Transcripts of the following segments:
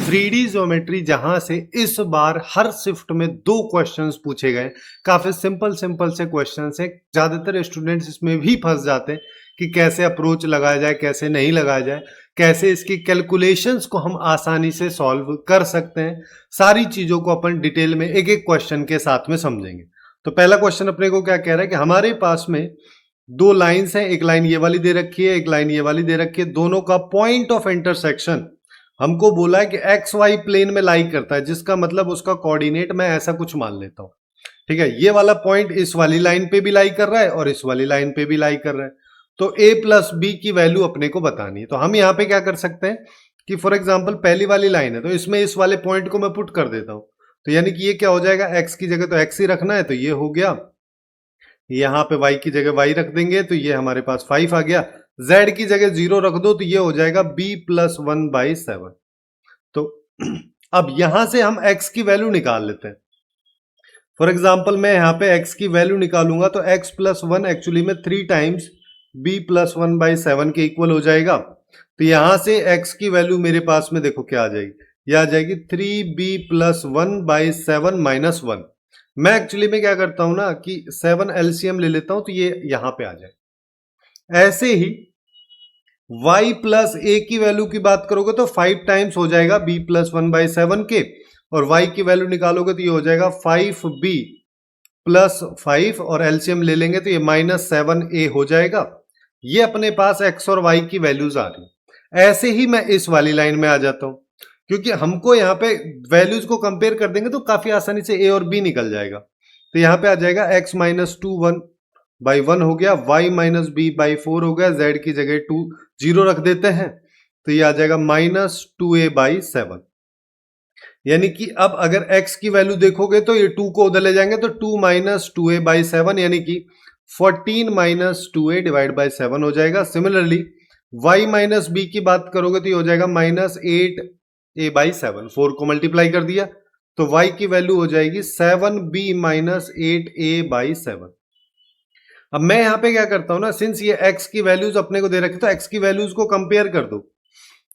3D geometry जहां से इस बार हर शिफ्ट में 2 क्वेश्चंस पूछे गए। काफी सिंपल से क्वेश्चंस हैं। ज्यादातर स्टूडेंट्स इसमें भी फंस जाते हैं कि कैसे अप्रोच लगाया जाए, कैसे नहीं लगाया जाए, कैसे इसकी कैलकुलेशंस को हम आसानी से सॉल्व कर सकते हैं। सारी चीजों को अपन डिटेल में एक एक क्वेश्चन के साथ में समझेंगे। तो पहला क्वेश्चन अपने को क्या कह रहा है कि हमारे पास में 2 लाइन्स हैं, एक लाइन ये वाली दे रखी है, एक लाइन ये वाली दे रखी है। दोनों का पॉइंट ऑफ इंटरसेक्शन हमको बोला है कि एक्स वाई प्लेन में लाई करता है, जिसका मतलब उसका कोऑर्डिनेट मैं ऐसा कुछ मान लेता हूं। ठीक है, ये वाला पॉइंट इस वाली लाइन पे भी लाई कर रहा है और इस वाली लाइन पे भी लाई कर रहा है। तो a प्लस बी की वैल्यू अपने को बतानी है। तो हम यहां पे क्या कर सकते हैं कि फॉर एग्जांपल पहली वाली लाइन है तो इसमें इस वाले पॉइंट को मैं पुट कर देता हूं। तो यानी कि ये क्या हो जाएगा, x की जगह तो x ही रखना है, तो ये हो गया। यहां पे y की जगह y रख देंगे तो ये हमारे पास 5 आ गया। z की जगह 0 रख दो तो ये हो जाएगा b प्लस 1/7। तो अब यहां से हम x की वैल्यू निकाल लेते हैं। फॉर एग्जाम्पल मैं यहां पे x की वैल्यू निकालूंगा तो x प्लस 1 एक्चुअली में 3 टाइम्स b प्लस 1/7 के इक्वल हो जाएगा। तो यहां से x की वैल्यू मेरे पास में देखो क्या आ जाएगी, यह आ जाएगी 3b प्लस 1/7 माइनस 1। मैं एक्चुअली में क्या करता हूं ना कि 7 एलसीएम ले लेता हूं तो ये यहां पे आ जाए। ऐसे ही y प्लस a की वैल्यू की बात करोगे तो 5 टाइम्स हो जाएगा b प्लस 1/7 के, और y की वैल्यू निकालोगे तो ये हो जाएगा 5b प्लस 5 और एलसीएम ले लेंगे तो ये माइनस 7a हो जाएगा। ये अपने पास x और y की वैल्यूज आ रही। ऐसे ही मैं इस वाली लाइन में आ जाता हूं, क्योंकि हमको यहाँ पे वैल्यूज को कंपेयर कर देंगे तो काफी आसानी से a और b निकल जाएगा। तो यहाँ पे आ जाएगा x माइनस 2/1 हो गया, y माइनस b/4 हो गया, z की जगह 0 रख देते हैं तो ये आ जाएगा माइनस 2a/7। यानी कि अब अगर x की वैल्यू देखोगे तो ये 2 को उधर ले जाएंगे तो 2 माइनस 2a/7 यानी कि 14 माइनस 2a डिवाइड बाई 7 हो जाएगा। सिमिलरली y माइनस b की बात करोगे तो ये हो जाएगा माइनस 8a/7। 4 को मल्टीप्लाई कर दिया तो y की वैल्यू हो जाएगी 7b माइनस 8a/7। अब मैं यहां पे क्या करता हूं ना, सिंस ये x की वैल्यूज अपने को दे रखे तो x की वैल्यूज को कंपेयर कर दो।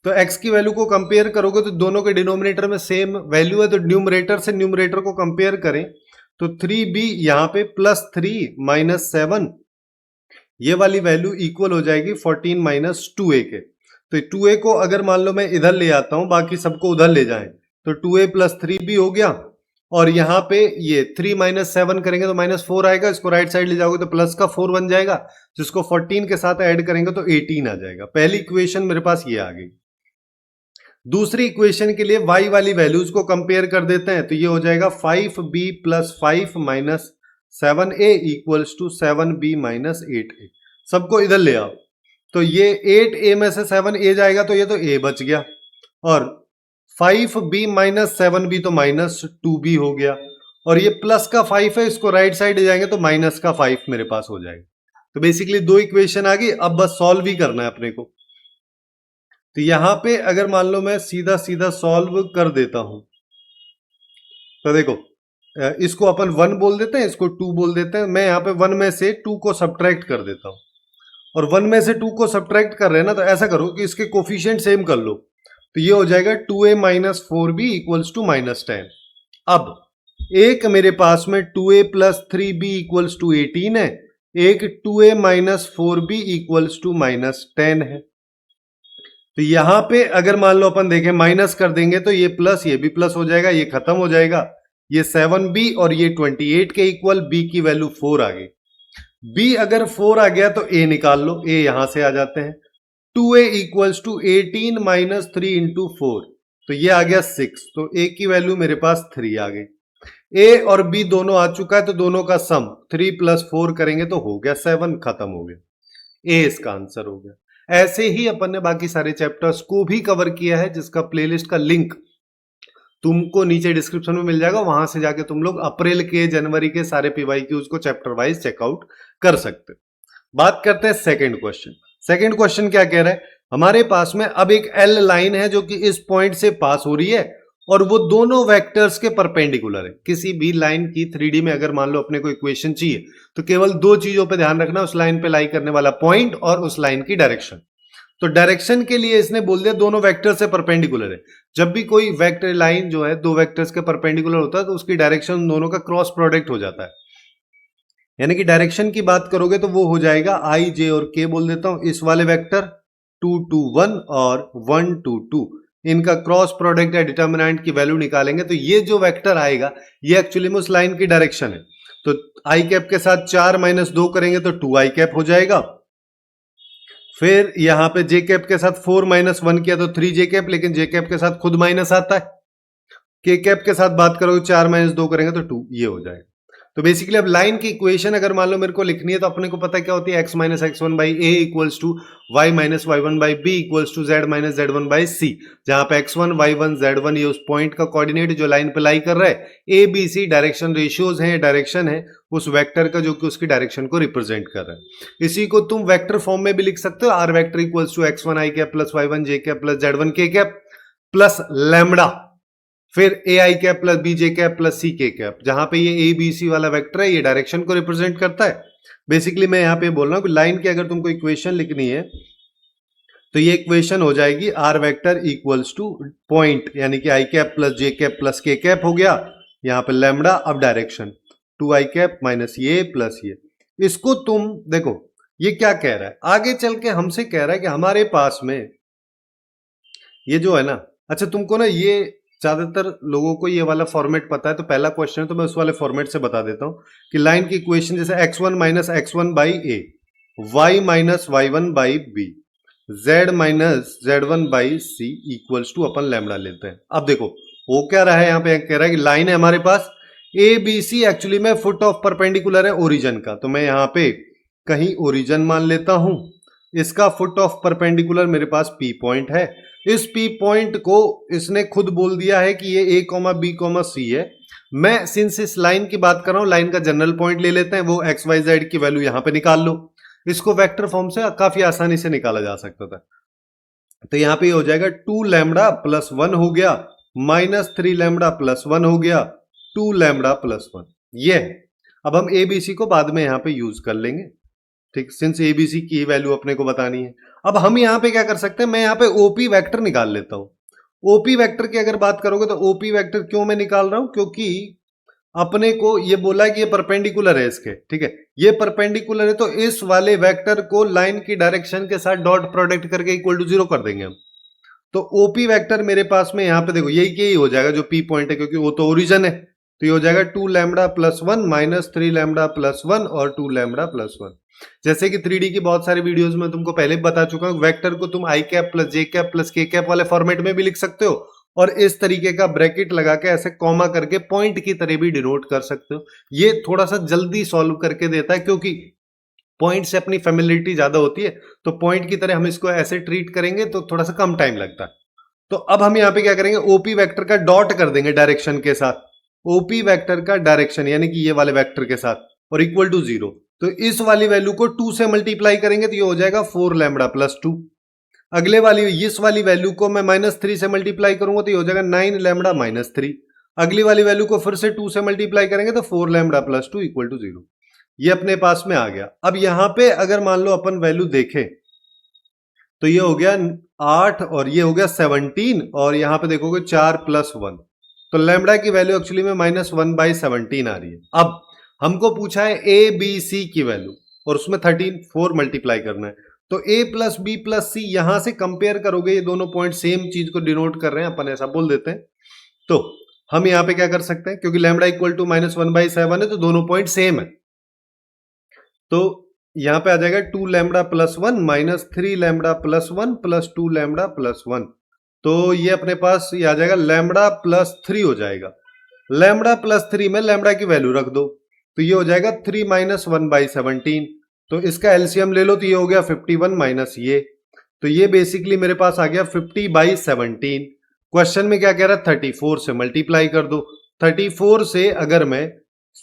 तो x की वैल्यू को कंपेयर करोगे तो दोनों के डिनोमिनेटर में सेम वैल्यू है, तो न्यूमरेटर से न्यूमरेटर को कंपेयर करें तो 3b यहां पे प्लस 3 माइनस 7 ये वाली वैल्यू इक्वल हो जाएगी 14 माइनस 2a के। तो 2a को अगर मान लो मैं इधर ले आता हूं, बाकी सबको उधर ले जाएं तो 2a प्लस 3b हो गया, और यहां पे ये 3 माइनस 7 करेंगे तो माइनस 4 आएगा, इसको राइट साइड ले जाओगे तो प्लस का 4 बन जाएगा, जिसको 14 के साथ ऐड करेंगे तो 18 आ जाएगा। पहली इक्वेशन मेरे पास ये आ गई। दूसरी इक्वेशन के लिए y वाली वैल्यूज को कंपेयर कर देते हैं तो ये हो जाएगा 5b plus 5 minus 7a equals to 7b minus 8a। सबको इधर ले आओ तो ये 8a में से 7a जाएगा तो ये तो a बच गया, और 5b माइनस 7b तो माइनस 2b हो गया, और ये प्लस का 5 है, इसको राइट साइड ले जाएंगे तो माइनस का 5 मेरे पास हो जाएगा। तो बेसिकली 2 इक्वेशन आ गई, अब बस सॉल्व ही करना है अपने को। तो यहां पे अगर मान लो मैं सीधा सीधा सॉल्व कर देता हूं तो देखो इसको अपन 1 बोल देते हैं, इसको 2 बोल देते हैं। मैं यहां पे 1 में से 2 को सब्ट्रैक्ट कर देता हूं, और 1 में से 2 को सब्ट्रैक्ट कर रहे हैं ना, तो ऐसा करो कि इसके कोफिशिएंट सेम कर लो तो ये हो जाएगा 2a minus 4b equals to minus 10। अब एक मेरे पास में 2a plus 3b equals to 18 है, एक 2a minus 4b equals to minus 10 है। तो यहां पे अगर मान लो अपन देखें माइनस कर देंगे तो ये प्लस, ये भी प्लस हो जाएगा, ये खत्म हो जाएगा। ये 7b और ये 28 के इक्वल, b की वैल्यू 4 आ गई। b अगर 4 आ गया तो a निकाल लो, a यहां से आ जाते हैं। 2a equals to 18 minus 3 into 4 तो ये आ गया 6, तो a की वैल्यू मेरे पास 3 आ गई। a और b दोनों आ चुका है तो दोनों का सम 3 प्लस 4 करेंगे तो हो गया 7, खत्म हो गया। a इसका आंसर हो गया। ऐसे ही अपन ने बाकी सारे चैप्टर्स को भी कवर किया है, जिसका प्लेलिस्ट का लिंक तुमको नीचे डिस्क्रिप्शन में मिल जाएगा। वहां से जाके तुम लोग अप्रैल के, जनवरी के सारे पीवाईक्यूज को चैप्टर वाइज चेकआउट कर सकते हो। बात करते हैं सेकंड क्वेश्चन। सेकंड क्वेश्चन क्या कह रहा है, हमारे पास में अब एक एल लाइन है जो कि इस पॉइंट से पास हो रही है और वो दोनों वेक्टर्स के परपेंडिकुलर है। किसी भी लाइन की 3D में अगर मान लो अपने को इक्वेशन चाहिए तो केवल 2 चीजों पे ध्यान रखना, उस लाइन पे लाई करने वाला पॉइंट और उस लाइन की डायरेक्शन। तो डायरेक्शन के लिए इसने बोल दिया दोनों वेक्टर से परपेंडिकुलर है। जब भी कोई वेक्टर लाइन जो है दो वेक्टर्स के परपेंडिकुलर होता है तो उसकी डायरेक्शन दोनों का क्रॉस प्रोडक्ट हो जाता है। यानी कि डायरेक्शन की बात करोगे तो वो हो जाएगा आई जे और के बोल देता हूं, इस वाले वेक्टर 2 2 1 और 1 2 2 इनका क्रॉस प्रोडक्ट या डिटर्मिनेंट की वैल्यू निकालेंगे तो ये जो वेक्टर आएगा ये एक्चुअली में उस लाइन की डायरेक्शन है। तो आई कैप के साथ 4 माइनस 2 करेंगे तो 2 आई कैप हो जाएगा। फिर यहां पे जे कैप के साथ 4 माइनस 1 किया तो 3 जे कैप, लेकिन जे कैप के साथ खुद माइनस आता है। के कैप के साथ बात करोगे 4 माइनस 2 करेंगे तो 2, ये हो जाएगा। तो बेसिकली अब लाइन की इक्वेशन अगर मान लो मेरे को लिखनी है तो अपने को पता क्या होती है, x minus x one by a equals to y minus y one by b equals to z minus z one by c, जहां पे x1 y1 z1 ये उस पॉइंट का कोऑर्डिनेट जो लाइन पे लाई कर रहा है, a b c direction ratios है, डायरेक्शन है उस वेक्टर का जो कि उसकी डायरेक्शन को रिप्रेजेंट कर रहा है। इसी को तुम वेक्टर फॉर्म में भी लिख सकते हो, r vector equals to x1 i cap plus y1 j cap plus z1 k cap plus lambda, फिर a i cap plus b j cap plus c k cap, जहां पे ये ए बी सी वाला वेक्टर है ये डायरेक्शन को represent करता है। बेसिकली मैं यहां पे बोल रहा हूं कि लाइन की अगर तुमको इक्वेशन लिखनी है तो ये इक्वेशन हो जाएगी r vector equals to point यानी कि i cap plus j cap plus k cap हो गया, यहां पे लैम्बडा, अब डायरेक्शन 2 आई कैप माइनस ये प्लस ये। इसको तुम देखो ये क्या कह रहा है, आगे चल के हमसे कह रहा है कि हमारे पास में ये जो है ना, अच्छा तुमको ना ये ज्यादातर लोगों को ये वाला फॉर्मेट पता है तो पहला क्वेश्चन है तो मैं उस वाले फॉर्मेट से बता देता हूं कि लाइन की इक्वेशन जैसे x1 minus x one by a, y minus y one by b, z minus z one by c equals to अपन लैम्बडा लेते हैं। अब देखो वो क्या रहा है, यहां पे कह रहा है कि लाइन है हमारे पास ए बी सी, एक्चुअली में फुट ऑफ परपेंडिकुलर है ओरिजिन का, तो मैं यहां पे कहीं ओरिजिन मान लेता हूं, इसका फुट ऑफ परपेंडिकुलर मेरे पास पी पॉइंट है, इस पी पॉइंट को इसने खुद बोल दिया है कि ये ए कॉमा बी कॉमा सी है। मैं सिंस इस लाइन की बात कर रहा हूं लाइन का जनरल पॉइंट ले लेते हैं, वो एक्स वाई जेड की वैल्यू यहां पे निकाल लो, इसको वेक्टर फॉर्म से काफी आसानी से निकाला जा सकता था। तो यहां पे हो जाएगा 2 लैम्बडा प्लस 1 हो गया माइनस 3 लैम्बडा प्लस 1 हो गया 2 लैम्बडा प्लस 1, ये है। अब हम एबीसी को बाद में यहां पे यूज कर लेंगे, ठीक, सिंस एबीसी की वैल्यू अपने को बतानी है। अब हम यहां पे क्या कर सकते हैं, मैं यहां पे ओपी वेक्टर निकाल लेता हूं। ओपी वेक्टर की अगर बात करोगे तो ओपी वेक्टर क्यों मैं निकाल रहा हूं, क्योंकि अपने को ये बोला कि ये परपेंडिकुलर है इसके, ठीक है, ये परपेंडिकुलर है तो इस वाले वेक्टर को लाइन की डायरेक्शन के साथ डॉट प्रोडक्ट करके इक्वल टू 0 कर देंगे हम। तो ओपी वेक्टर मेरे पास में यहां पे देखो यही हो जाएगा जो पी पॉइंट है, क्योंकि वो तो ओरिजिन है, तो ये हो जाएगा 2 lambda plus 1 minus 3 lambda plus 1 और 2 लैम्बडा प्लस 1। जैसे कि 3D की बहुत सारी वीडियोस में तुमको पहले बता चुका हूं, वेक्टर को तुम आई cap plus j cap plus k cap वाले फॉर्मेट में भी लिख सकते हो और इस तरीके का ब्रैकेट लगा के ऐसे कॉमा करके पॉइंट की तरह भी डिनोट कर सकते हो। ये थोड़ा सा जल्दी सॉल्व करके देता है क्योंकि पॉइंट से अपनी फेमिलियरिटी ज्यादा होती है, तो पॉइंट की तरह हम इसको ऐसे ट्रीट करेंगे तो थोड़ा सा कम टाइम लगता है। तो अब हम यहां पे क्या करेंगे, ओपी वेक्टर का डॉट कर देंगे डायरेक्शन के साथ, ओपी वेक्टर का डायरेक्शन यानी कि ये वाले वेक्टर के साथ और इक्वल टू 0। तो इस वाली वैल्यू को 2 से मल्टीप्लाई करेंगे तो ये हो जाएगा 4 लैम्बडा प्लस 2। अगले वाली इस वाली वैल्यू को मैं माइनस 3 से मल्टीप्लाई करूंगा तो ये हो जाएगा 9 लैम्बडा माइनस 3। अगली वाली वैल्यू को फिर से 2 से मल्टीप्लाई करेंगे तो 4 लैम्बडा प्लस 2 इक्वल टू 0। ये अपने पास में आ गया। अब यहां पे अगर मान लो अपन वैल्यू देखें तो ये हो गया 8 और ये हो गया 17 और यहां पे देखोगे 4 प्लस 1, तो लैम्बडा की वैल्यू एक्चुअली में -1/17 आ रही है। अब हमको पूछा है ए बी सी की वैल्यू और उसमें 4 मल्टीप्लाई करना है, तो a प्लस बी प्लस सी यहां से कंपेयर करोगे, ये दोनों पॉइंट सेम चीज को डिनोट कर रहे हैं, अपन ऐसा बोल देते हैं। तो हम यहां पे क्या कर सकते हैं, क्योंकि लैम्बडा इक्वल टू -1/7 है तो दोनों पॉइंट सेम है, तो यहां पे आ जाएगा 2 lambda plus 1 minus 3 lambda plus 1 plus 2 lambda plus 1, तो ये अपने पास ये आ जाएगा लैम्बडा प्लस 3 हो जाएगा। लैम्बडा प्लस 3 में लैम्बडा की वैल्यू रख दो तो ये हो जाएगा 3 माइनस 1/17, तो इसका एलसीएम ले लो तो ये हो गया 51 माइनस ये, तो ये बेसिकली मेरे पास आ गया 50/17। क्वेश्चन में क्या कह रहा है, 34 से मल्टीप्लाई कर दो, 34 से अगर मैं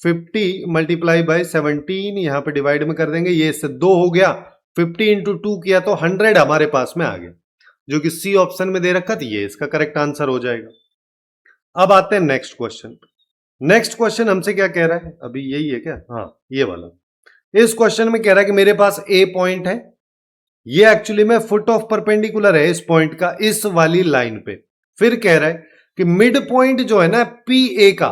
50 मल्टीप्लाई बाई 17 यहां पे डिवाइड में कर देंगे, ये इससे 2 हो गया, 50 इंटू 2 किया तो 100 हमारे पास में आ गया, जो कि सी ऑप्शन में दे रखा था, ये इसका करेक्ट आंसर हो जाएगा। अब आते हैं नेक्स्ट क्वेश्चन। नेक्स्ट क्वेश्चन हमसे क्या कह रहा है, अभी यही है क्या, हाँ ये वाला। इस क्वेश्चन में कह रहा है कि मेरे पास ए पॉइंट है, ये एक्चुअली में फुट ऑफ परपेंडिकुलर है इस पॉइंट का, इस वाली लाइन पे। फिर कह रहा है कि मिड पॉइंट जो है ना पी ए का,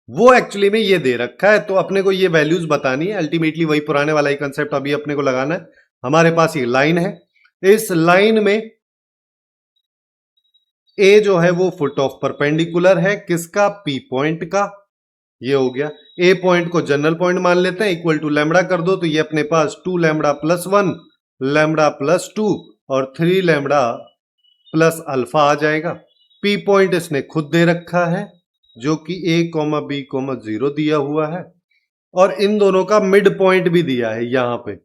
वो एक्चुअली में ये दे रखा है, तो अपने को ये वैल्यूज बतानी है। अल्टीमेटली वही पुराने वाला ही कंसेप्ट अभी अपने को लगाना है। हमारे पास ये लाइन है, इस लाइन में ए जो है वो फुट ऑफ परपेंडिकुलर है, किसका? पी पॉइंट का। ये हो गया। ए पॉइंट को जनरल पॉइंट मान लेते हैं, इक्वल टू लैम्बडा कर दो, तो ये अपने पास 2 लैम्बडा प्लस 1 लैम्बडा प्लस 2 और 3 लैम्बडा प्लस अल्फा आ जाएगा। पी पॉइंट इसने खुद दे रखा है जो कि a, b, 0 दिया हुआ है, और इन दोनों का मिड पॉइंट भी दिया है यहां पे।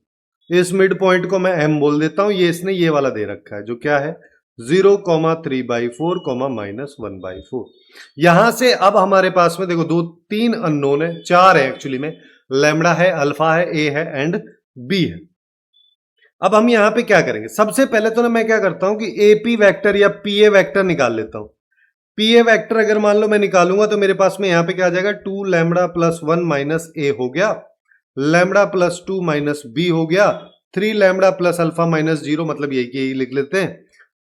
इस मिड पॉइंट को मैं m बोल देता हूं, ये इसने ये वाला दे रखा है जो क्या है 0,3/4, -1/4। यहां से अब हमारे पास में देखो 3 अननोन है, 4 है एक्चुअली में, लैम्बडा है, अल्फा है, ए है एंड बी है। अब हम यहां पे क्या करेंगे? सबसे पहले तो ना मैं क्या करता हूं कि एपी वेक्टर या पीए वेक्टर निकाल लेता हूं। पीए वेक्टर अगर मान लो मैं निकालूंगा तो मेरे पास में यहां पे क्या आ जाएगा 2 लैम्बडा प्लस 1 माइनस ए हो गया, लैम्बडा प्लस 2 माइनस बी हो गया, 3 लैम्बडा प्लस अल्फा माइनस 0, मतलब यही लिख लेते हैं।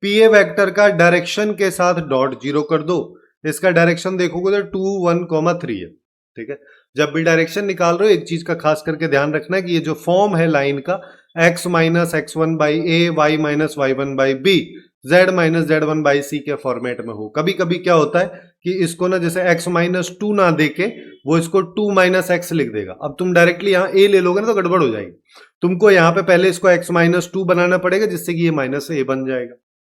पीए वेक्टर का डायरेक्शन के साथ डॉट 0 कर दो। इसका डायरेक्शन देखोगे तो 2, 1, 3 है। ठीक है, जब भी डायरेक्शन निकाल रहे हो एक चीज का खास करके ध्यान रखना है कि ये जो फॉर्म है लाइन का x minus x1 by a, y minus y1 by b, z minus z1 by c के फॉर्मेट में हो। कभी कभी क्या होता है कि इसको ना जैसे x माइनस 2 ना देके वो इसको 2 माइनस एक्स लिख देगा। अब तुम डायरेक्टली यहाँ a ले लोगे ना तो गड़बड़ हो जाएगी। तुमको यहाँ पे पहले इसको x माइनस 2 बनाना पड़ेगा जिससे कि ये माइनस a बन जाएगा।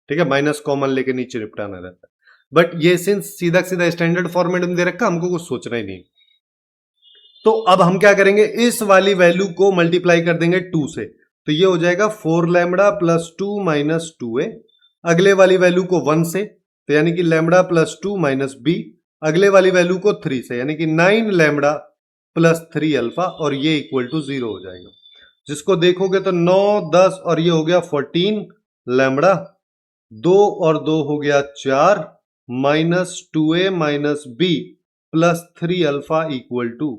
ठीक है, माइनस कॉमन लेके नीचे निपटाना रहता है। बट ये सिंस सीधा सीधा स्टैंडर्ड फॉर्मेट में दे रखा, हमको कुछ सोचना ही नहीं। तो अब हम क्या करेंगे, इस वाली वैल्यू को मल्टीप्लाई कर देंगे 2 से, तो ये हो जाएगा 4 लैम्बडा प्लस 2 माइनस 2a। अगले वाली वैल्यू को 1 से, तो यानी कि लैम्बडा प्लस 2 माइनस b। अगले वाली वैल्यू को 3 से, यानी कि 9 लैम्बडा प्लस 3 अल्फा, और ये इक्वल टू 0 हो जाएगा। जिसको देखोगे तो 9, 10 और ये हो गया 14 लैम्बडा, 2 और 2 हो गया 4, minus 2a minus b plus 3 alpha equal to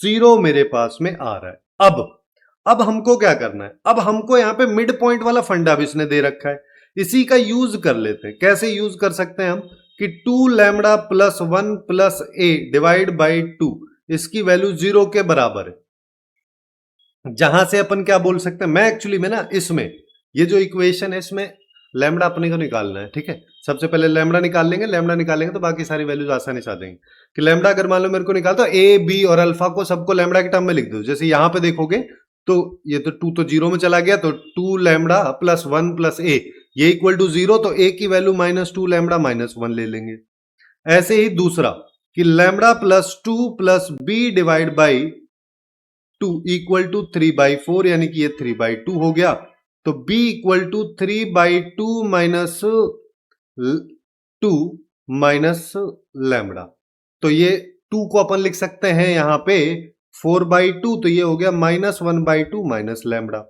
0 मेरे पास में आ रहा है। अब हमको क्या करना है? अब हमको यहां पे मिड पॉइंट वाला फंडा भी इसने दे रखा है, इसी का यूज कर लेते हैं। कैसे यूज कर सकते हैं हम कि 2 lambda plus 1 plus A divide by 2, इसकी वैल्यू 0 के बराबर है। जहां से अपन क्या बोल सकते हैं, मैं एक्चुअली में ना इसमें ये जो इक्वेशन है इसमें लैम्बडा अपने को निकालना है। ठीक है, सबसे पहले लैम्बडा निकाल लेंगे, लैम्बडा निकालेंगे तो बाकी सारी वैल्यूज आसानी से आ जाएंगे। कि लैम्बडा अगर मान लो मेरे को निकालता तो ए, बी और अल्फा को सबको लैम्बडा के टर्म में लिख दो। जैसे यहां पे देखोगे तो ये तो 2 तो 0 में चला गया, तो 2 लैम्बडा प्लस 1 प्लस ए, ये इक्वल टू 0, तो ए की वैल्यू माइनस 2 लैम्बडा माइनस 1 ले लेंगे। ऐसे ही दूसरा कि lambda plus 2 plus b divide by 2 equal to 3/4, यानी कि ये 3/2 हो गया। तो b equal to 3/2 minus 2 minus lambda, तो ये 2 को अपन लिख सकते हैं यहां पे 4/2, तो ये हो गया -1/2 माइनस लैम्बडा।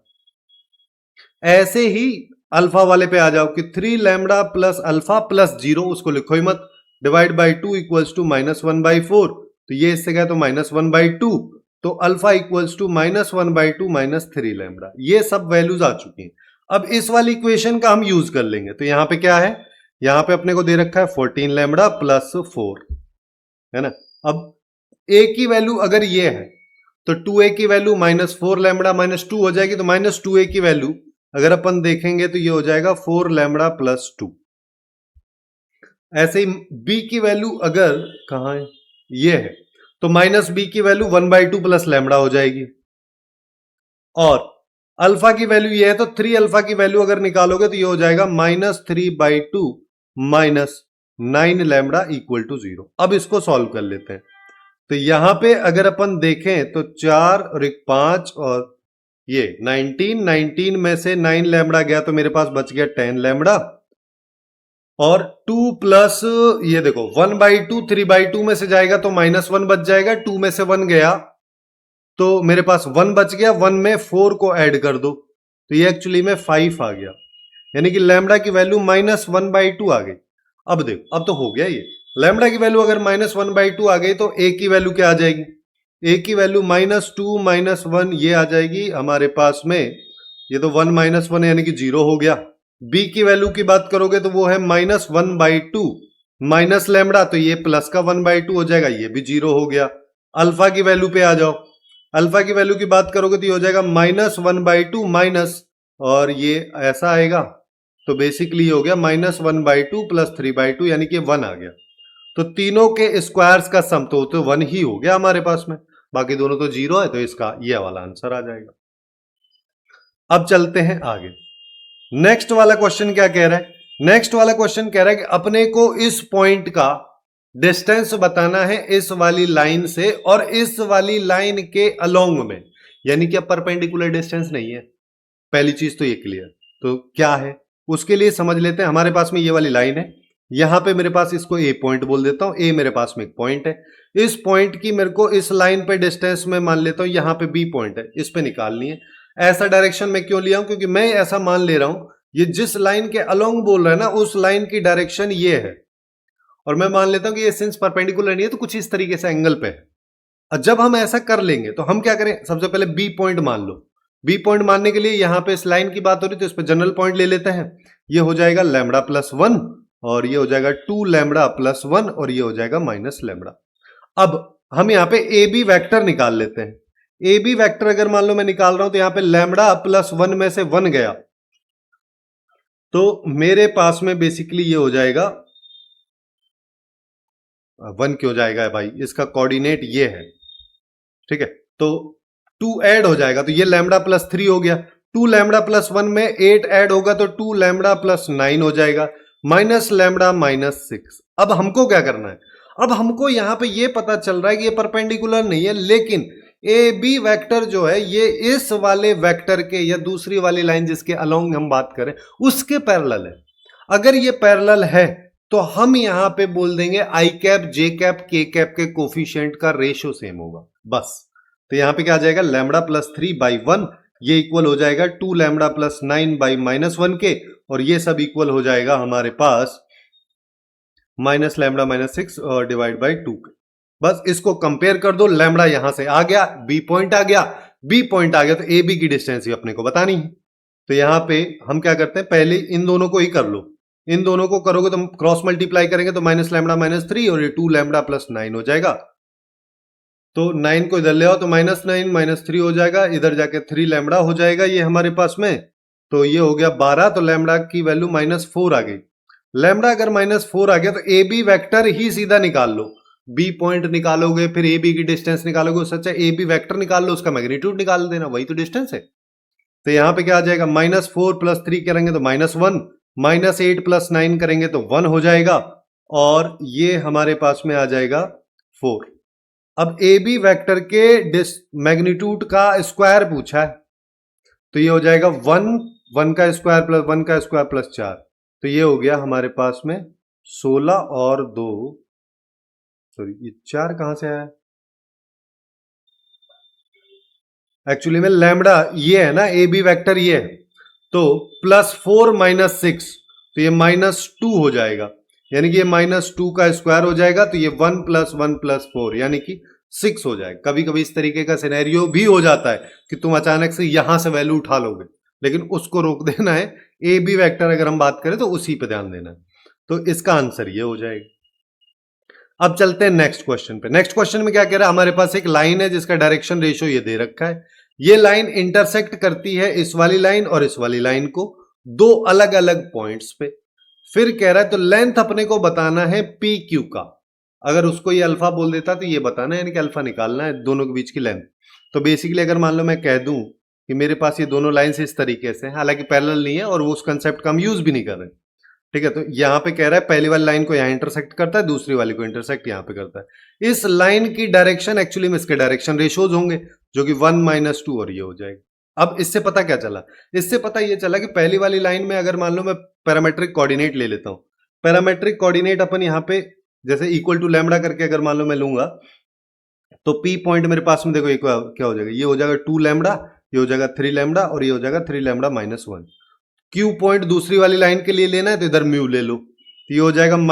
ऐसे ही अल्फा वाले पे आ जाओ कि 3 लैम्बडा प्लस अल्फा प्लस 0, उसको लिखो ही मत, डिवाइड बाई 2 इक्वल्स टू -1/4, तो ये इससे गया तो -1/2, तो alpha equals to -1/2 minus 3 lambda. ये सब वैल्यूज आ चुकी हैं। अब इस वाली इक्वेशन का हम यूज कर लेंगे। तो यहां पे क्या है, यहां पे अपने को दे रखा है 14 लैम्बडा प्लस 4, है ना। अब a की वैल्यू अगर ये है तो 2a की वैल्यू -4 लैम्बडा माइनस 2 हो जाएगी, तो -2a की वैल्यू अगर अपन देखेंगे तो ये हो जाएगा 4 लैम्बडा प्लस 2। ऐसे ही b की वैल्यू अगर कहां है, ये है, तो माइनस b की वैल्यू 1/2 प्लस लैम्बडा हो जाएगी। और अल्फा की वैल्यू ये है, तो 3 अल्फा की वैल्यू अगर निकालोगे तो ये हो जाएगा -3/2 माइनस 9 लैम्बडा इक्वल टू 0। अब इसको सॉल्व कर लेते हैं। तो यहां पे अगर अपन देखें तो 4 और 1 5 और ये 19 में से 9 लैम्बडा गया तो मेरे पास बच गया 10 लैम्बडा, और 2 प्लस ये देखो 1/2 3/2 में से जाएगा तो -1 बच जाएगा, 2 में से 1 गया तो मेरे पास 1 बच गया, 1 में 4 को ऐड कर दो तो ये एक्चुअली में 5 आ गया, यानी कि लैम्बडा की वैल्यू -1/2 आ गई। अब देखो, अब तो हो गया ये, लैम्बडा की वैल्यू अगर -1/2 आ गई तो a की वैल्यू क्या आ जाएगी, a की वैल्यू -2 -1, ये आ जाएगी हमारे पास में ये तो 1 माइनस 1 यानी कि 0 हो गया। बी की वैल्यू की बात करोगे तो वो है -1/2 माइनस लैम्बडा, तो ये प्लस का 1/2 हो जाएगा, ये भी 0 हो गया। अल्फा की वैल्यू पे आ जाओ, अल्फा की वैल्यू की बात करोगे तो ये हो जाएगा -1/2 माइनस, और ये ऐसा आएगा, तो बेसिकली हो गया -1/2 + 3/2 यानी कि 1 आ गया। तो तीनों के स्क्वायर्स का सम तो 1 ही हो गया हमारे पास में, बाकी दोनों तो 0 है, तो इसका ये वाला आंसर आ जाएगा। अब चलते हैं आगे। नेक्स्ट वाला क्वेश्चन क्या कह रहा है? नेक्स्ट वाला क्वेश्चन कह रहा है कि अपने को इस पॉइंट का डिस्टेंस बताना है इस वाली लाइन से और इस वाली लाइन के अलोंग में, यानी कि अब परपेंडिकुलर डिस्टेंस नहीं है। पहली चीज तो ये क्लियर। तो क्या है उसके लिए समझ लेते हैं। हमारे पास में ये वाली लाइन है, यहां पे मेरे पास इसको ए पॉइंट बोल देता हूं, ए मेरे पास में एक पॉइंट है। इस पॉइंट की मेरे को इस लाइन पे डिस्टेंस में मान लेता हूं, यहां पे बी पॉइंट है, इस पे निकालनी है। ऐसा डायरेक्शन में क्यों लिया हूं? क्योंकि मैं ऐसा मान ले रहा हूं ये जिस लाइन के अलोंग बोल रहा है ना, उस लाइन की डायरेक्शन ये है, और मैं मान लेता हूं कि ये सिंस परपेंडिकुलर नहीं है तो कुछ इस तरीके से एंगल पे है। और जब हम ऐसा कर लेंगे तो हम क्या करें, सबसे पहले बी पॉइंट मान लो। बी पॉइंट मानने के लिए यहां पे इस लाइन की बात हो रही तो इस पे जनरल पॉइंट ले लेते हैं। ये हो जाएगा लैम्बडा प्लस 1, और ये हो जाएगा 2 लैम्बडा प्लस 1, और ये हो जाएगा माइनस लैम्बडा। अब हम यहां पे ए बी वैक्टर निकाल लेते हैं। ए बी वैक्टर अगर मान लो मैं निकाल रहा हूं तो यहां पे लैम्बडा प्लस 1 में से 1 गया, तो मेरे पास में बेसिकली ये हो जाएगा 1 क्यों जाएगा भाई, इसका कोऑर्डिनेट ये है, ठीक है। तो 2 ऐड हो जाएगा, तो ये लैम्बडा प्लस 3 हो गया। 2 लैम्बडा प्लस 1 में 8 ऐड होगा तो 2 लैम्बडा प्लस 9 हो जाएगा, माइनस लैम्बडा माइनस 6। अब हमको क्या करना है? अब हमको यहां पे ये पता चल रहा है कि ये परपेंडिकुलर नहीं है, लेकिन ए बी वेक्टर जो है ये इस वाले वेक्टर के या दूसरी वाली लाइन जिसके अलोंग हम बात करें उसके पैरेलल है। अगर ये पैरेलल है तो हम यहां पे बोल देंगे आई कैप जे कैप के कैप के कोफिशिएंट का रेशियो सेम होगा, बस। तो यहां पे क्या आ जाएगा, लैम्बडा प्लस 3/1 ये इक्वल हो जाएगा 2 लैम्बडा प्लस 9/-1 के, और ये सब इक्वल हो जाएगा हमारे पास माइनस लैम्बडा माइनस 6 और डिवाइड बाई 2 के। बस इसको कंपेयर कर दो, लैम्बडा यहां से आ गया, बी पॉइंट आ गया, बी पॉइंट आ गया तो ए बी की डिस्टेंस ही अपने को बतानी है। तो यहां पे हम क्या करते हैं, पहले इन दोनों को ही कर लो। इन दोनों को करोगे तो क्रॉस मल्टीप्लाई करेंगे तो माइनस लैम्बडा माइनस 3 और ये 2 लैम्बडा प्लस 9 हो जाएगा। तो 9 को इधर ले आओ तो -9 -3 हो जाएगा, इधर जाके 3 लैम्बडा हो जाएगा ये हमारे पास में। तो ये हो गया 12, तो लैम्बडा की वैल्यू -4 आ गई। लैम्बडा अगर -4 आ गया तो ए बी वैक्टर ही सीधा निकाल लो। बी पॉइंट निकालोगे, फिर ए बी की डिस्टेंस निकालोगे, उससे अच्छा ए बी वैक्टर निकाल लो, उसका मैग्नीट्यूड निकाल देना, वही तो डिस्टेंस है। तो यहां पे क्या आ जाएगा, -4 + 3 करेंगे तो -1, -8 + 9 करेंगे तो 1 हो जाएगा, और ये हमारे पास में आ जाएगा 4। अब ए बी वैक्टर के मैग्नीट्यूड का स्क्वायर पूछा है, तो ये हो जाएगा 1, 1 का स्क्वायर प्लस 1 का स्क्वायर प्लस 4, तो ये हो गया हमारे पास में 16 और 2, सॉरी ये 4 कहां से आया? एक्चुअली में लैम्बडा ये है ना, ए बी वैक्टर ये है, तो +4 - 6, तो ये -2 हो जाएगा, यानी कि ये -2 का स्क्वायर हो जाएगा, तो ये 1 + 1 + 4 यानी कि 6 हो जाएगा। कभी कभी इस तरीके का सिनेरियो भी हो जाता है कि तुम अचानक से यहां से वैल्यू उठा लोगे, लेकिन उसको रोक देना है। ए बी वैक्टर अगर हम बात करें तो उसी पे ध्यान देना है, तो इसका आंसर ये हो जाएगा। अब चलते हैं नेक्स्ट क्वेश्चन पे। नेक्स्ट क्वेश्चन में क्या कह रहा है, हमारे पास एक लाइन है जिसका डायरेक्शन रेशियो ये दे रखा है। ये लाइन इंटरसेक्ट करती है इस वाली लाइन और इस वाली लाइन को दो अलग अलग पॉइंट्स पे। फिर कह रहा है तो लेंथ अपने को बताना है पी क्यू का। अगर उसको ये अल्फा बोल देता तो ये बताना है, यानी कि अल्फा निकालना है दोनों के बीच की लेंथ। तो बेसिकली अगर मान लो मैं कह दूं कि मेरे पास ये दोनों लाइंस इस तरीके से, हालांकि पैरेलल नहीं है और वो उस कंसेप्ट का हम यूज भी नहीं कर रहे, ठीक है। तो यहां पे कह रहा है पहली वाली लाइन को यहां इंटरसेक्ट करता है, दूसरी वाली को इंटरसेक्ट यहां पे करता है। इस लाइन की डायरेक्शन एक्चुअली में इसके डायरेक्शन रेशियोज होंगे जो कि 1 - 2 और ये हो जाएगा। अब इससे पता क्या चला, इससे पता ये चला कि पहली वाली लाइन में अगर मान लो मैं पैरामेट्रिक कोऑर्डिनेट ले लेता हूं, पैरामेट्रिक कोऑर्डिनेट अपन यहां पे जैसे इक्वल टू लैम्बडा करके अगर मान लो मैं लूंगा, तो पी पॉइंट मेरे पास में देखो क्या हो जाएगा, ये हो जाएगा 2 लैम्बडा, ये हो जाएगा 3 लैम्बडा और ये हो जाएगा 3 लैम्बडा -1। क्यू पॉइंट दूसरी वाली लाइन के लिए लेना है तो इधर म्यू ले लो, तो ये हो जाएगा -μ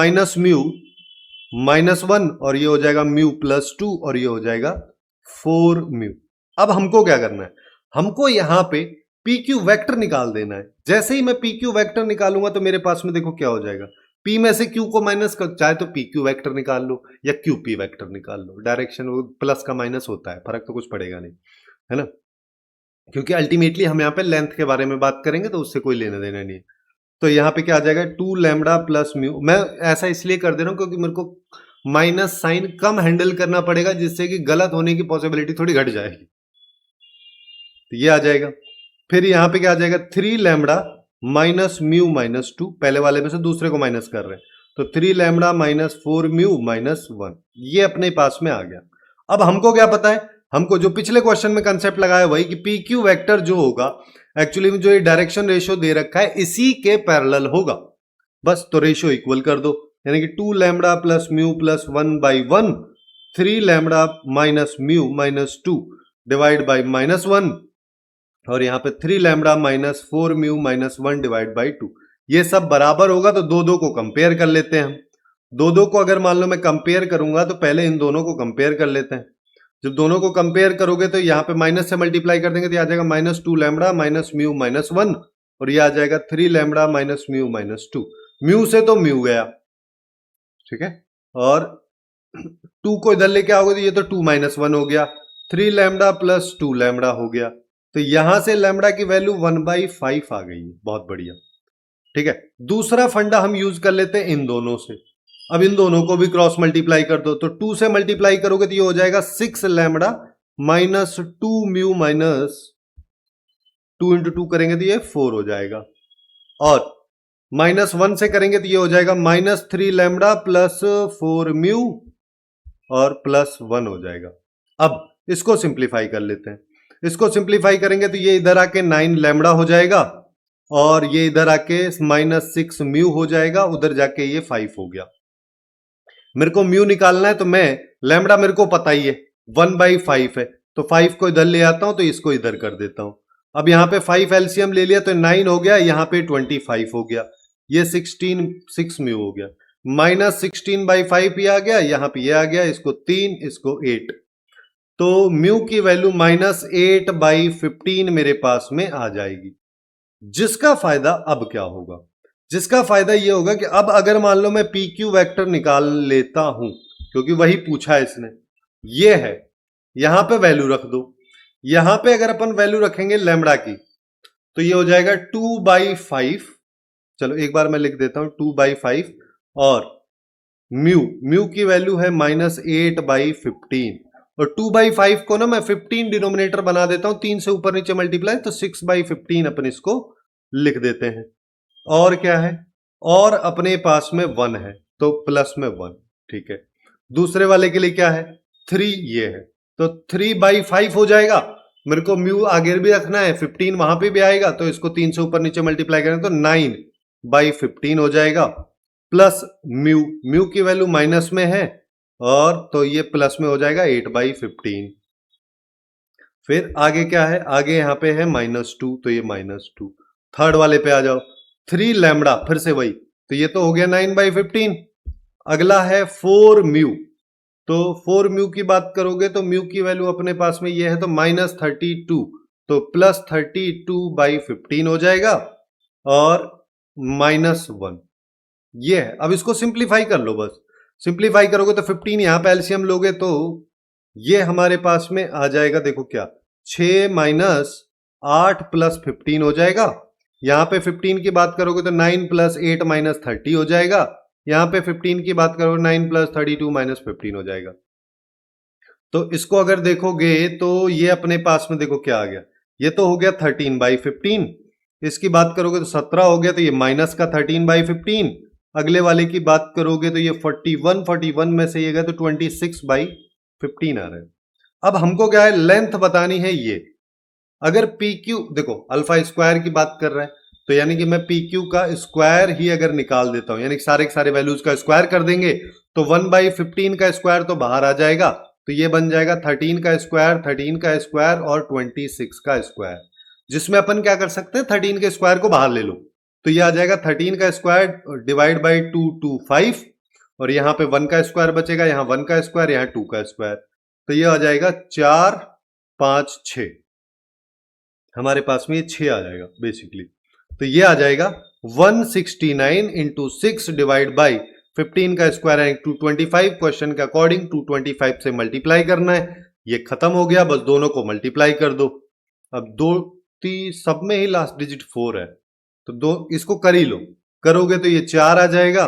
-1 और ये हो जाएगा μ +2 और ये हो जाएगा 4μ। अब हमको क्या करना है, हमको यहां पे पी क्यू वैक्टर निकाल देना है। जैसे ही मैं पी क्यू वैक्टर निकालूंगा तो मेरे पास में देखो क्या हो जाएगा, पी में से क्यू को माइनस कर, चाहे तो पी क्यू वैक्टर निकाल लो या क्यू पी वैक्टर निकाल लो, डायरेक्शन वो प्लस का माइनस होता है, फर्क तो कुछ पड़ेगा नहीं, है ना, क्योंकि अल्टीमेटली हम यहाँ पे लेंथ के बारे में बात करेंगे तो उससे कोई लेना देना नहीं है। तो यहाँ पे क्या आ जाएगा, 2 लैम्बडा प्लस म्यू। मैं ऐसा इसलिए कर दे रहा हूँ क्योंकि मेरे को माइनस साइन कम हैंडल करना पड़ेगा, जिससे कि गलत होने की पॉसिबिलिटी थोड़ी घट जाएगी। तो ये आ जाएगा। फिर यहाँ पे क्या आ जाएगा, 3 लैम्बडा माइनस म्यू माइनस 2, पहले वाले में से दूसरे को माइनस कर रहे हैं, तो 3 लैम्बडा माइनस 4 म्यू माइनस 1, ये अपने पास में आ गया। अब हमको क्या पता है, हमको जो पिछले क्वेश्चन में कंसेप्ट लगाया वही कि पी क्यू वेक्टर जो होगा एक्चुअली में जो ये डायरेक्शन रेशियो दे रखा है इसी के पैरेलल होगा, बस तो रेशियो इक्वल कर दो, यानी कि 2 lambda plus mu plus 1/1, 3 lambda minus mu minus 2 divide by minus 1, और यहां पे 3 lambda minus 4 mu minus 1 divide by 2। ये सब बराबर होगा तो दो दो को कंपेयर कर लेते हैं हम। दो दो को अगर मान लो मैं कंपेयर करूंगा तो पहले इन दोनों को कंपेयर कर लेते हैं। जब दोनों को कंपेयर करोगे तो यहाँ पे माइनस से मल्टीप्लाई कर देंगे तो आ जाएगा minus 2 lambda minus mu minus 1, और ये आ जाएगा 3 lambda minus mu minus 2। Mu से तो म्यू गया, ठीक है, और 2 को इधर लेके आओगे तो ये तो 2 माइनस 1 हो गया, 3 लैम्बडा प्लस 2 लैम्बडा हो गया, तो यहां से लैम्बडा की वैल्यू 1/5 आ गई है, बहुत बढ़िया, ठीक है। दूसरा फंडा हम यूज कर लेते हैं इन दोनों से। अब इन दोनों को भी क्रॉस मल्टीप्लाई कर दो, तो 2 से मल्टीप्लाई करोगे तो ये हो जाएगा 6 lambda minus 2 mu minus 2 into 2 करेंगे तो ये 4 हो जाएगा, और माइनस 1 से करेंगे तो ये हो जाएगा माइनस 3 लैम्बडा प्लस 4 म्यू और प्लस 1 हो जाएगा। अब इसको सिंप्लीफाई कर लेते हैं। इसको सिंप्लीफाई करेंगे तो ये इधर आके 9 लैम्बडा हो जाएगा, और ये इधर आके माइनस 6 म्यू हो जाएगा, उधर जाके ये 5 हो गया। मेरे को म्यू निकालना है तो मैं लैम्बडा मेरे को पता ही है 1/5 है, तो 5 को इधर ले आता हूं तो इसको इधर कर देता हूं। अब यहां पे 5 एलसीएम ले लिया तो 9 हो गया, यहां पे 25 हो गया, ये 6 म्यू हो गया, माइनस 16/5 ये आ गया, यहां पे ये आ गया, इसको 3 इसको 8, तो म्यू की वैल्यू -8/15 मेरे पास में आ जाएगी। जिसका फायदा अब क्या होगा, जिसका फायदा यह होगा कि अब अगर मान लो मैं पी क्यू वैक्टर निकाल लेता हूं, क्योंकि वही पूछा है इसने, ये है, यहां पे वैल्यू रख दो। यहां पे अगर अपन वैल्यू रखेंगे लैम्बडा की तो ये हो जाएगा 2/5, चलो एक बार मैं लिख देता हूं 2/5, और म्यू की वैल्यू है -8/15, और 2/5 को ना मैं 15 डिनोमिनेटर बना देता हूं, 3 से ऊपर नीचे मल्टीप्लाई, तो 6/15 अपन इसको लिख देते हैं। और क्या है, और अपने पास में 1 है तो प्लस में 1, ठीक है। दूसरे वाले के लिए क्या है, 3 ये है, तो 3/5 हो जाएगा। मेरे को म्यू आगे भी रखना है, 15 वहां पे भी आएगा, तो इसको 3 से ऊपर नीचे मल्टीप्लाई करें तो 9/15 हो जाएगा, प्लस म्यू की वैल्यू माइनस में है, और तो ये प्लस में हो जाएगा 8/15। फिर आगे क्या है, आगे यहां पे है -2, तो ये -2। थर्ड वाले पे आ जाओ, 3 लैम्बडा, फिर से वही, तो ये तो हो गया 9/15। अगला है 4 म्यू, तो 4 म्यू की बात करोगे तो म्यू की वैल्यू अपने पास में ये है तो -32, तो +32/15 हो जाएगा, और -1 ये है। अब इसको सिंप्लीफाई कर लो, बस सिंप्लीफाई करोगे तो 15 यहां पे एलसीएम लोगे तो ये हमारे पास में आ जाएगा, देखो क्या, 6 - 8 + 15 हो जाएगा। यहां पे 15 की बात करोगे तो 9 + 8 - 30 हो जाएगा। यहां पे 15 की बात करोगे 9 + 32 - 15 हो जाएगा। तो इसको अगर देखोगे तो ये अपने पास में देखो क्या आ गया, ये तो हो गया 13/15। इसकी बात करोगे तो 17 हो गया, तो ये माइनस का 13/15। अगले वाले की बात करोगे तो ये 41 में से ये गया तो 26/15 आ रहा है। अब हमको क्या है, लेंथ बतानी है ये। अगर पी क्यू देखो अल्फा स्क्वायर की बात कर रहा है, तो यानी कि मैं पी क्यू का स्क्वायर ही अगर निकाल देता हूं, यानी सारे के सारे वैल्यूज का स्क्वायर कर देंगे तो 1/15 का स्क्वायर तो बाहर आ जाएगा, तो ये बन जाएगा 13 का स्क्वायर, 13 का स्क्वायर और 26 का स्क्वायर, जिसमें अपन क्या कर सकते हैं, 13 के स्क्वायर को बाहर ले लो, तो ये आ जाएगा 13 का स्क्वायर डिवाइड बाई 225, और यहां पे 1 का स्क्वायर बचेगा, यहां 1 का स्क्वायर, यहां 2 का स्क्वायर, तो ये आ जाएगा 4 5 6, हमारे पास में ये 6 आ जाएगा बेसिकली। तो ये आ जाएगा 169 इंटू 6 डिवाइड बाई 15 का स्क्वायर है 225। क्वेश्चन के अकॉर्डिंग 225 से मल्टीप्लाई करना है। ये खत्म हो गया, बस दोनों को मल्टीप्लाई कर दो। अब दो सब में ही लास्ट डिजिट 4 है, तो दो इसको कर ही लो। करोगे तो ये 4 आ जाएगा,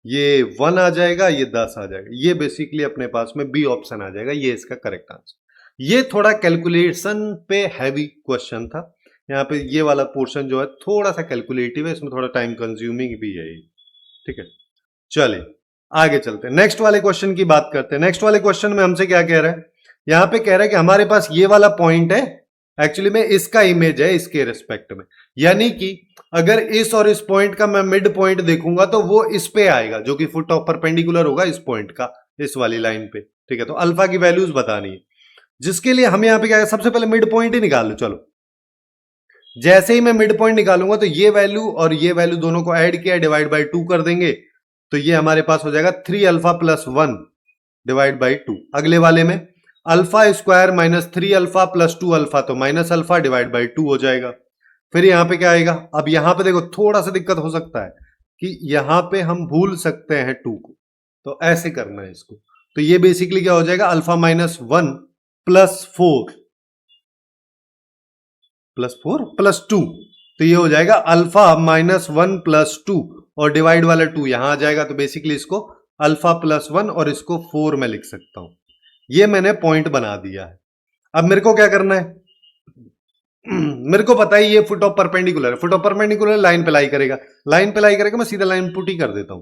ये 1 आ जाएगा, ये 10 आ जाएगा। ये बेसिकली अपने पास में बी ऑप्शन आ जाएगा, ये इसका करेक्ट आंसर। ये थोड़ा कैलकुलेशन पे हैवी क्वेश्चन था। यहाँ पे ये वाला पोर्शन जो है थोड़ा सा कैलकुलेटिव है, इसमें थोड़ा टाइम कंज्यूमिंग भी है। ठीक है, चलिए आगे चलते हैं, नेक्स्ट वाले क्वेश्चन की बात करते हैं। नेक्स्ट वाले क्वेश्चन में हमसे क्या कह रहा है, यहां पे कह रहा है कि हमारे पास ये वाला पॉइंट है, एक्चुअली में इसका इमेज है इसके रिस्पेक्ट में, यानी कि अगर इस और इस पॉइंट का मैं मिड पॉइंट देखूंगा तो वो इस पे आएगा, जो कि फुट ऑफ परपेंडिकुलर होगा इस पॉइंट का, इस वाली लाइन पे। ठीक है, तो अल्फा की वैल्यूज बतानी है, जिसके लिए हमें यहां पे क्या है, सबसे पहले मिड पॉइंट ही निकाल लो। चलो, जैसे ही मैं मिड पॉइंट निकालूंगा तो ये वैल्यू और ये वैल्यू दोनों को ऐड किया, डिवाइड बाई 2 कर देंगे, तो ये हमारे पास हो जाएगा 3 अल्फा प्लस 1 डिवाइड बाई 2। अगले वाले में alpha square minus 3 alpha plus 2 alpha, तो माइनस अल्फा डिवाइड बाई 2 हो जाएगा। फिर यहां पे क्या आएगा, अब यहां पे देखो थोड़ा सा दिक्कत हो सकता है कि यहां पे हम भूल सकते हैं 2 को, तो ऐसे करना है इसको। तो ये बेसिकली क्या हो जाएगा, अल्फा माइनस 1 प्लस 4 प्लस 2, तो ये हो जाएगा अल्फा माइनस 1 प्लस 2, और डिवाइड वाला 2 यहां आ जाएगा। तो बेसिकली इसको अल्फा प्लस 1 और इसको 4 में लिख सकता हूं। ये मैंने पॉइंट बना दिया है। अब मेरे को क्या करना है, मेरे को पता है ये फुट ऑफ परपेंडिकुलर है, फुट ऑफ परपेंडिकुलर लाइन पे लाई करेगा, लाइन पे लाई करेगा, मैं सीधा लाइन पुट ही कर देता हूं।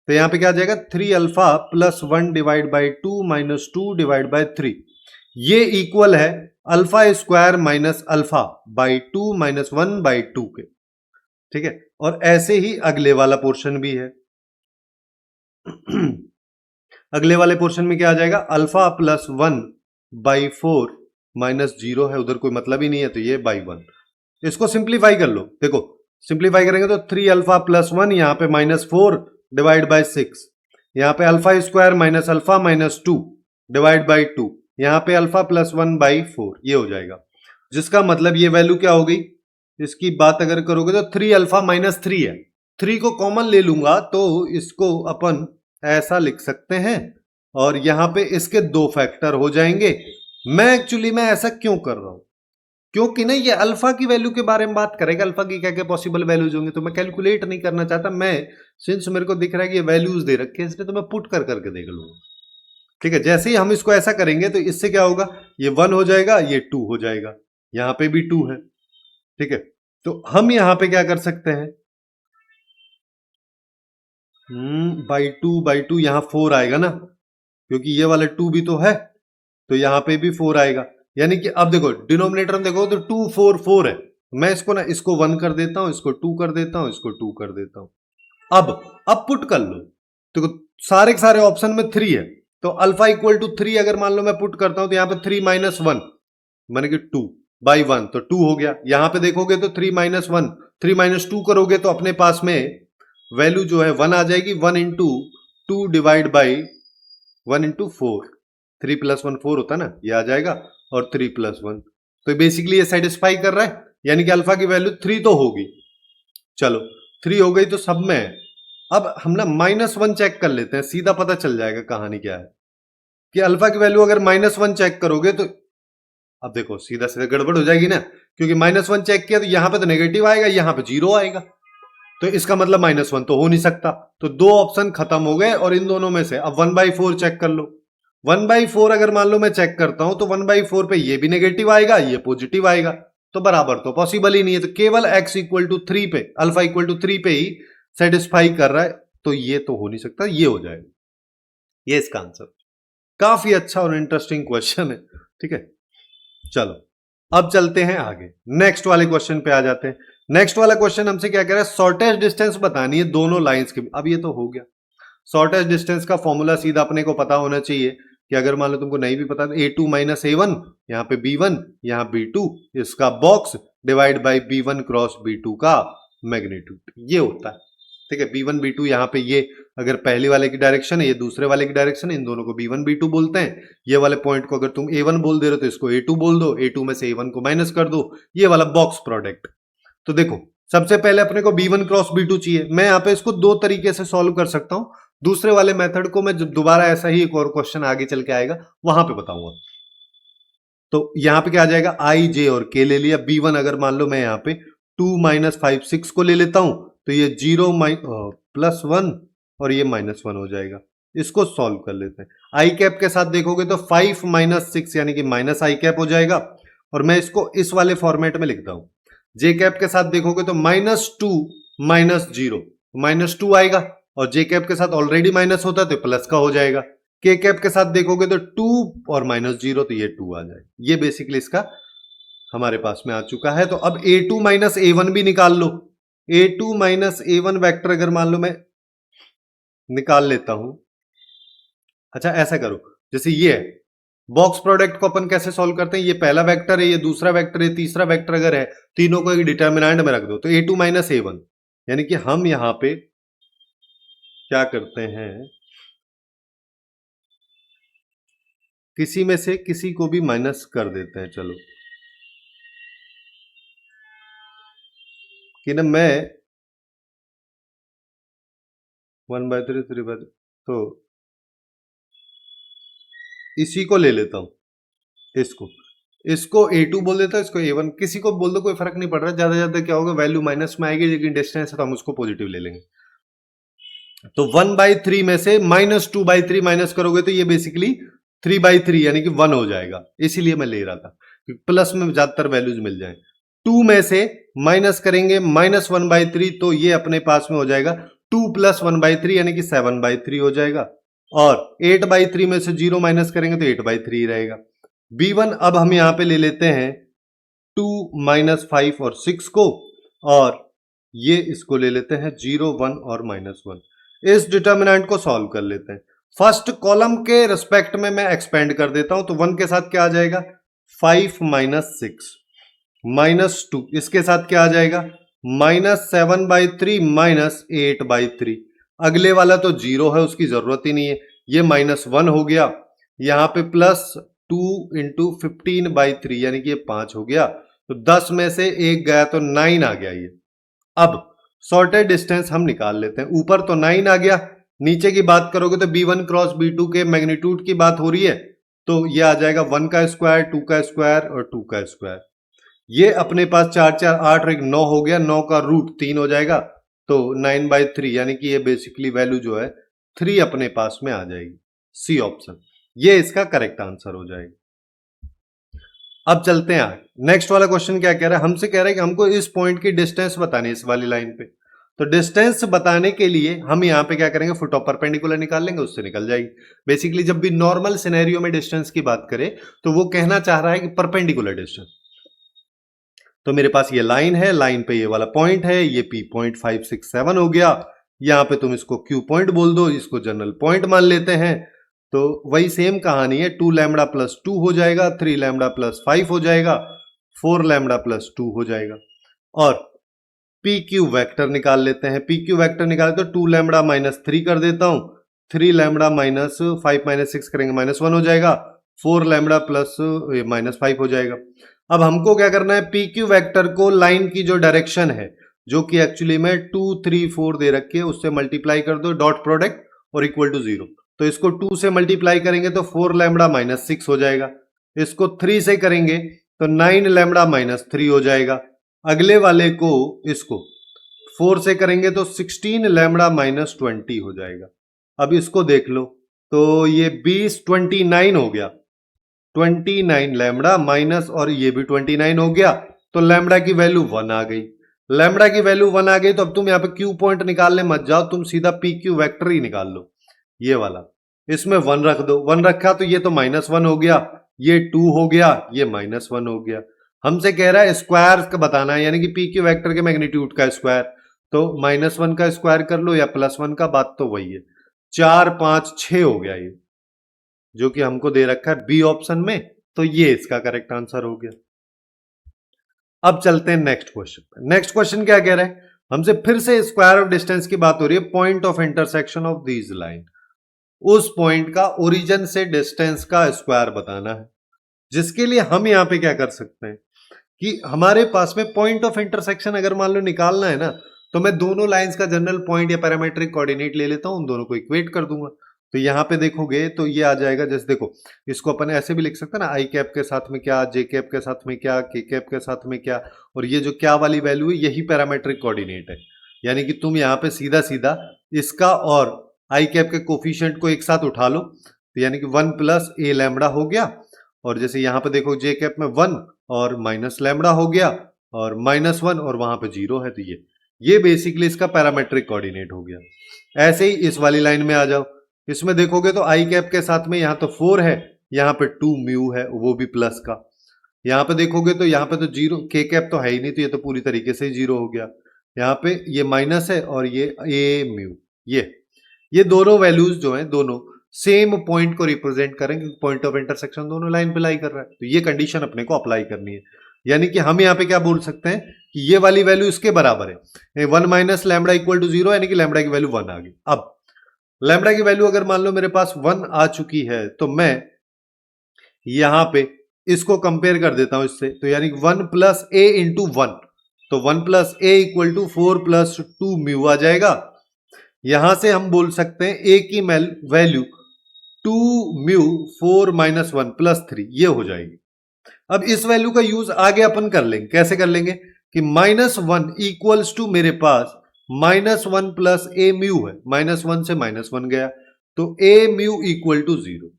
तो यहां पे क्या आ जाएगा, 3 alpha plus 1 divide by 2 minus 2 divide by 3, ये इक्वल है alpha square minus alpha by 2 minus 1 by 2 के। ठीक है, और ऐसे ही अगले वाला पोर्शन भी है। अगले वाले पोर्शन में क्या आ जाएगा, अल्फा प्लस 1 बाई 4 माइनस 0 है, उधर कोई मतलब ही नहीं है, तो ये बाई 1। इसको सिंप्लीफाई कर लो, देखो सिंप्लीफाई करेंगे तो 3 अल्फा प्लस 1, यहां पे माइनस 4 डिवाइड बाई 6, यहां पे alpha square minus alpha minus 2 divide by 2, यहां पे अल्फा प्लस 1 बाई 4, ये हो जाएगा। जिसका मतलब ये वैल्यू क्या हो गई, इसकी बात अगर करोगे तो 3 अल्फा माइनस 3 है, 3 को कॉमन ले लूंगा तो इसको अपन ऐसा लिख सकते हैं, और यहां पे इसके 2 फैक्टर हो जाएंगे। मैं एक्चुअली मैं ऐसा क्यों कर रहा हूं, क्योंकि ना ये अल्फा की वैल्यू के बारे में बात करेगा, अल्फा की क्या क्या पॉसिबल वैल्यूज होंगे, तो मैं कैलकुलेट नहीं करना चाहता। मैं सिंस मेरे को दिख रहा है कि ये वैल्यूज दे रखे हैं इसलिए, तो मैं पुट कर करके देख लूंगा। ठीक है, जैसे ही हम इसको ऐसा करेंगे तो इससे क्या होगा, ये 1 हो जाएगा, ये 2 हो जाएगा, यहां पे भी 2 है। ठीक है, तो हम यहां पे क्या कर सकते हैं, बाई टू यहां 4 आएगा ना, क्योंकि ये वाला 2 भी तो है, तो यहां पे भी 4 आएगा। यानी कि अब देखो डिनोमिनेटर में देखो तो 2 4 4 है, मैं इसको ना इसको 1 कर देता हूं, इसको 2 कर देता हूं, इसको 2 कर देता हूं। अब पुट कर लो, तो सारे के सारे ऑप्शन में 3 है, तो अल्फा इक्वल टू 3 अगर मान लो मैं पुट करता हूं तो यहां पे 3 माइनस 1 माने कि 2 बाई 1, तो 2 हो गया। यहां पे देखोगे तो 3 माइनस 1, 3 माइनस 2 करोगे तो अपने पास में वैल्यू जो है 1 आ जाएगी, 1 into 2 divide by 1 into 4, 3 plus 1 4 होता ना, ये आ जाएगा, और 3 प्लस 1, तो बेसिकली ये सेटिस्फाई कर रहा है, यानी कि अल्फा की वैल्यू 3 तो होगी। चलो 3 हो गई तो सब में है। अब हम ना माइनस 1 चेक कर लेते हैं, सीधा पता चल जाएगा कहानी क्या है, कि अल्फा की वैल्यू अगर माइनस 1 चेक करोगे तो अब देखो सीधा सीधा गड़बड़ हो जाएगी ना, क्योंकि माइनस 1 चेक किया तो यहां पे तो नेगेटिव आएगा, यहां पे 0 आएगा, तो इसका मतलब माइनस 1 तो हो नहीं सकता। तो 2 ऑप्शन खत्म हो गए, और इन दोनों में से अब 1/4 चेक कर लो। 1/4 अगर मान लो मैं चेक करता हूं तो 1/4 पे ये भी नेगेटिव आएगा, ये पॉजिटिव आएगा, तो बराबर तो पॉसिबल ही नहीं है। तो केवल x इक्वल टू 3 पे, अल्फा इक्वल टू 3 पे ही सेटिस्फाई कर रहा है, तो ये तो हो नहीं सकता, ये हो जाएगा, ये इसका आंसर। काफी अच्छा और इंटरेस्टिंग क्वेश्चन है। ठीक है, चलो अब चलते हैं आगे, नेक्स्ट वाले क्वेश्चन पे आ जाते हैं। नेक्स्ट वाला क्वेश्चन हमसे क्या कह रहा है, शॉर्टेस्ट डिस्टेंस बतानी है दोनों लाइंस के। अब ये तो हो गया, शॉर्टेस्ट डिस्टेंस का फॉर्मूला सीधा अपने को पता होना चाहिए, कि अगर मान लो तुमको नहीं भी पता तो a2 माइनस a1, यहाँ पे b1, यहाँ b2, इसका box divide by b1 cross b2 का मैग्नीट्यूड, ये होता है। ठीक है, b1 b2 यहाँ पे ये अगर पहली वाले की डायरेक्शन है, ये दूसरे वाले की डायरेक्शन है, इन दोनों को B1 B2 बोलते हैं। ये वाले पॉइंट को अगर तुम A1 बोल दे रहे हो तो इसको A2 बोल दो, A2 में से A1 को माइनस कर दो, ये वाला बॉक्स प्रोडक्ट। तो देखो सबसे पहले अपने को B1 क्रॉस B2 चाहिए। मैं यहाँ पे इसको दो तरीके से सॉल्व कर सकता हूं। दूसरे वाले मेथड को मैं जब दोबारा ऐसा ही एक और क्वेश्चन आगे चल के आएगा वहां पे बताऊंगा। तो यहां पे क्या आ जाएगा, I, J और K ले लिया। B1 अगर मान लो मैं यहाँ पे 2 - 5 6 को ले लेता हूं तो ये 0 +1 और ये -1 हो जाएगा। इसको सॉल्व कर लेते हैं। आई कैप के साथ देखोगे तो 5 - 6 यानी कि माइनस आई कैप हो जाएगा, और मैं इसको इस वाले फॉर्मेट में लिखता हूं। जे कैप के साथ देखोगे तो -2 - 0 -2 आएगा, और जे कैप के साथ ऑलरेडी माइनस होता है तो प्लस का हो जाएगा। के कैप के साथ देखोगे तो 2 और -0 तो ये 2 आ जाएगा। ये बेसिकली इसका हमारे पास में आ चुका है। तो अब A2 - A1 भी निकाल लो। A2 - A1 वेक्टर अगर मान लो मैं निकाल लेता हूं। अच्छा ऐसा करो, जैसे ये है, बॉक्स प्रोडक्ट को अपन कैसे सॉल्व करते हैं, ये पहला वेक्टर है, ये दूसरा वेक्टर है, तीसरा वेक्टर अगर है, तीनों को एक डिटर्मिनेंट में रख दो तो A2 - A1, यानी कि हम यहां पे क्या करते हैं, किसी में से किसी को भी माइनस कर देते हैं। चलो कि ना मैं 1/3 3/3 तो इसी को ले लेता हूं, इसको A2 बोल देता हूं, इसको A1, किसी को बोल दो, कोई फर्क नहीं पड़ रहा। ज्यादा ज्यादा क्या होगा, वैल्यू माइनस में आएगी, लेकिन डिस्टेंस है तो हम उसको पॉजिटिव ले लेंगे। तो 1/3 में से -2/3 माइनस करोगे तो ये बेसिकली 3/3 यानी कि 1 हो जाएगा। इसीलिए मैं ले रहा था प्लस में ज्यादातर वैल्यूज मिल जाए। 2 में से माइनस करेंगे -1/3 तो ये अपने पास में हो जाएगा 2 + 1/3 यानी कि 7/3 हो जाएगा। और 8/3 में से 0 माइनस करेंगे तो 8/3 रहेगा। B1 अब हम यहां पे ले लेते हैं 2 - 5 और 6 को, और ये इसको ले लेते हैं 0 1 और -1। इस डिटर्मिनेंट को सॉल्व कर लेते हैं। फर्स्ट कॉलम के रिस्पेक्ट में मैं एक्सपेंड कर देता हूं, तो 1 के साथ क्या आ जाएगा, 5 - 6 -2, इसके साथ क्या आ जाएगा, -7/3 -8/3। अगले वाला तो 0 है, उसकी जरूरत ही नहीं है, ये -1 हो गया। यहां पे +2 × 15/3 यानी कि ये 5 हो गया। तो 10 में से 1 गया तो 9 आ गया ये। अब सॉर्टेड डिस्टेंस हम निकाल लेते हैं। ऊपर तो 9 आ गया, नीचे की बात करोगे तो B1 क्रॉस B2 के मैग्नीट्यूड की बात हो रही है, तो ये आ जाएगा 1 का स्क्वायर, 2 का स्क्वायर और 2 का स्क्वायर। ये अपने पास 4 4 8 और 1 9 हो गया, 9 का रूट 3 हो जाएगा, तो 9/3 यानी कि ये बेसिकली वैल्यू जो है 3 अपने पास में आ जाएगी। सी ऑप्शन ये इसका करेक्ट आंसर हो जाएगा। अब चलते हैं आगे। नेक्स्ट वाला क्वेश्चन क्या कह रहा है, हमसे कह रहा है कि हमको इस पॉइंट की डिस्टेंस बतानी है इस वाली लाइन पे। तो डिस्टेंस बताने के लिए हम यहां पे क्या करेंगे, फुट ऑफ परपेंडिकुलर निकाल लेंगे, उससे निकल जाएगी। बेसिकली जब भी नॉर्मल सिनेरियो में डिस्टेंस की बात करें तो वो कहना चाह रहा है कि परपेंडिकुलर डिस्टेंस। तो मेरे पास ये लाइन है, लाइन पे ये वाला पॉइंट है, ये P पॉइंट 5 6 7 हो गया। यहां पे तुम इसको Q पॉइंट बोल दो, इसको जनरल पॉइंट मान लेते हैं। तो वही सेम कहानी है, 2 लैम्बडा + 2 हो जाएगा, 3 लैम्बडा + 5 हो जाएगा, 4 लैम्बडा + 2 हो जाएगा। और PQ वेक्टर निकाल लेते हैं। PQ वेक्टर निकाले तो 2 लैम्बडा -3 कर देता हूं, 3 लैम्बडा -5 - 6 करेंगे -1 हो जाएगा, 4 लैम्बडा प्लस -5 हो जाएगा। अब हमको क्या करना है, PQ वेक्टर को लाइन की जो डायरेक्शन है, जो कि एक्चुअली में 2 3 4 दे रखी है, उससे मल्टीप्लाई कर दो, डॉट प्रोडक्ट और इक्वल टू 0। तो इसको 2 से मल्टीप्लाई करेंगे तो 4 लैम्बडा -6 हो जाएगा। इसको 3 से करेंगे तो 9 लैम्बडा -3 हो जाएगा। अगले वाले को इसको 4 से करेंगे तो 16 लैम्बडा -20 हो जाएगा। अब इसको देख लो तो ये 20 29 हो गया, 29 लैम्बडा माइनस, और ये भी 29 हो गया, तो लैम्बडा की वैल्यू 1 आ गई। लैम्बडा की वैल्यू 1 आ गई तो अब तुम यहां पे क्यू पॉइंट निकालने मत जाओ, तुम सीधा पी क्यू वेक्टर ही निकाल लो, ये वाला। इसमें 1 रख दो, 1 रखा तो ये तो -1 हो गया, ये 2 हो गया, ये -1 हो गया। हमसे कह रहा है स्क्वायर का बताना है, यानी कि पी क्यू वेक्टर के मैग्नीट्यूड का स्क्वायर। तो -1 का स्क्वायर कर लो या +1 का, बात तो वही है। 4 5 6 हो गया ये, जो कि हमको दे रखा है बी ऑप्शन में, तो ये इसका करेक्ट आंसर हो गया। अब चलते हैं नेक्स्ट क्वेश्चन पे। नेक्स्ट क्वेश्चन क्या कह रहा है, हमसे फिर से स्क्वायर ऑफ डिस्टेंस की बात हो रही है, point of intersection of these line, उस पॉइंट का ओरिजिन से डिस्टेंस का स्क्वायर बताना है, जिसके लिए हम यहां पे क्या कर सकते हैं कि हमारे पास में पॉइंट ऑफ इंटरसेक्शन अगर मान लो निकालना है ना, तो मैं दोनों लाइंस का जनरल पॉइंट या पैरामेट्रिक कोऑर्डिनेट ले लेता हूं, उन दोनों को इक्वेट कर दूंगा। तो यहां पे देखोगे तो ये आ जाएगा, जैसे देखो इसको अपन ऐसे भी लिख सकते हैं ना, आई कैप के साथ में क्या, जे कैप के साथ में क्या, के कैप के साथ में क्या, और ये जो क्या वाली वैल्यू है यही पैरामेट्रिक कोऑर्डिनेट है। यानी कि तुम यहाँ पे सीधा सीधा इसका और आई कैप के कोफिशिएंट को एक साथ उठा लो, तो यानी कि 1 प्लस ए लैम्बडा हो गया, और जैसे यहां पे देखो जे कैप में 1 और माइनस लैम्बडा हो गया, और -1 और वहां पे 0 है, तो ये बेसिकली इसका पैरामेट्रिक कोऑर्डिनेट हो गया। ऐसे ही इस वाली लाइन में आ जाओ, इसमें देखोगे तो आई कैप के साथ में यहां तो 4 है, यहां पे 2 म्यू है, वो भी प्लस का। यहां पे देखोगे तो यहां पे तो 0, के कैप तो है ही नहीं, तो ये तो पूरी तरीके से 0 हो गया। यहाँ पे ये माइनस है और ये ए म्यू, ये दोनों वैल्यूज जो हैं दोनों सेम पॉइंट को रिप्रेजेंट करेंगे, पॉइंट ऑफ इंटरसेक्शन दोनों लाइन पे लाई कर रहा है, तो ये कंडीशन अपने को अप्लाई करनी है। यानी कि हम यहाँ पे क्या बोल सकते हैं कि ये वाली वैल्यू इसके बराबर है, 1 माइनस लैम्बडा इक्वल टू 0, यानी कि लैम्बडा की वैल्यू 1 आ गई। अब लैम्बडा की वैल्यू अगर मान लो मेरे पास 1 आ चुकी है, तो मैं यहां पे इसको कंपेयर कर देता हूं इससे, तो यानी 1 प्लस ए इंटू 1, तो 1 plus a equal to 4 plus 2 mu आ जाएगा। यहां से हम बोल सकते हैं ए की वैल्यू 2 म्यू 4 माइनस 1 प्लस 3, ये हो जाएगी। अब इस वैल्यू का यूज आगे अपन कर लेंगे, कैसे कर लेंगे कि -1 इक्वल्स टू मेरे पास -1 प्लस ए म्यू है, -1 से -1 गया, तो ए म्यू इक्वल टू 0।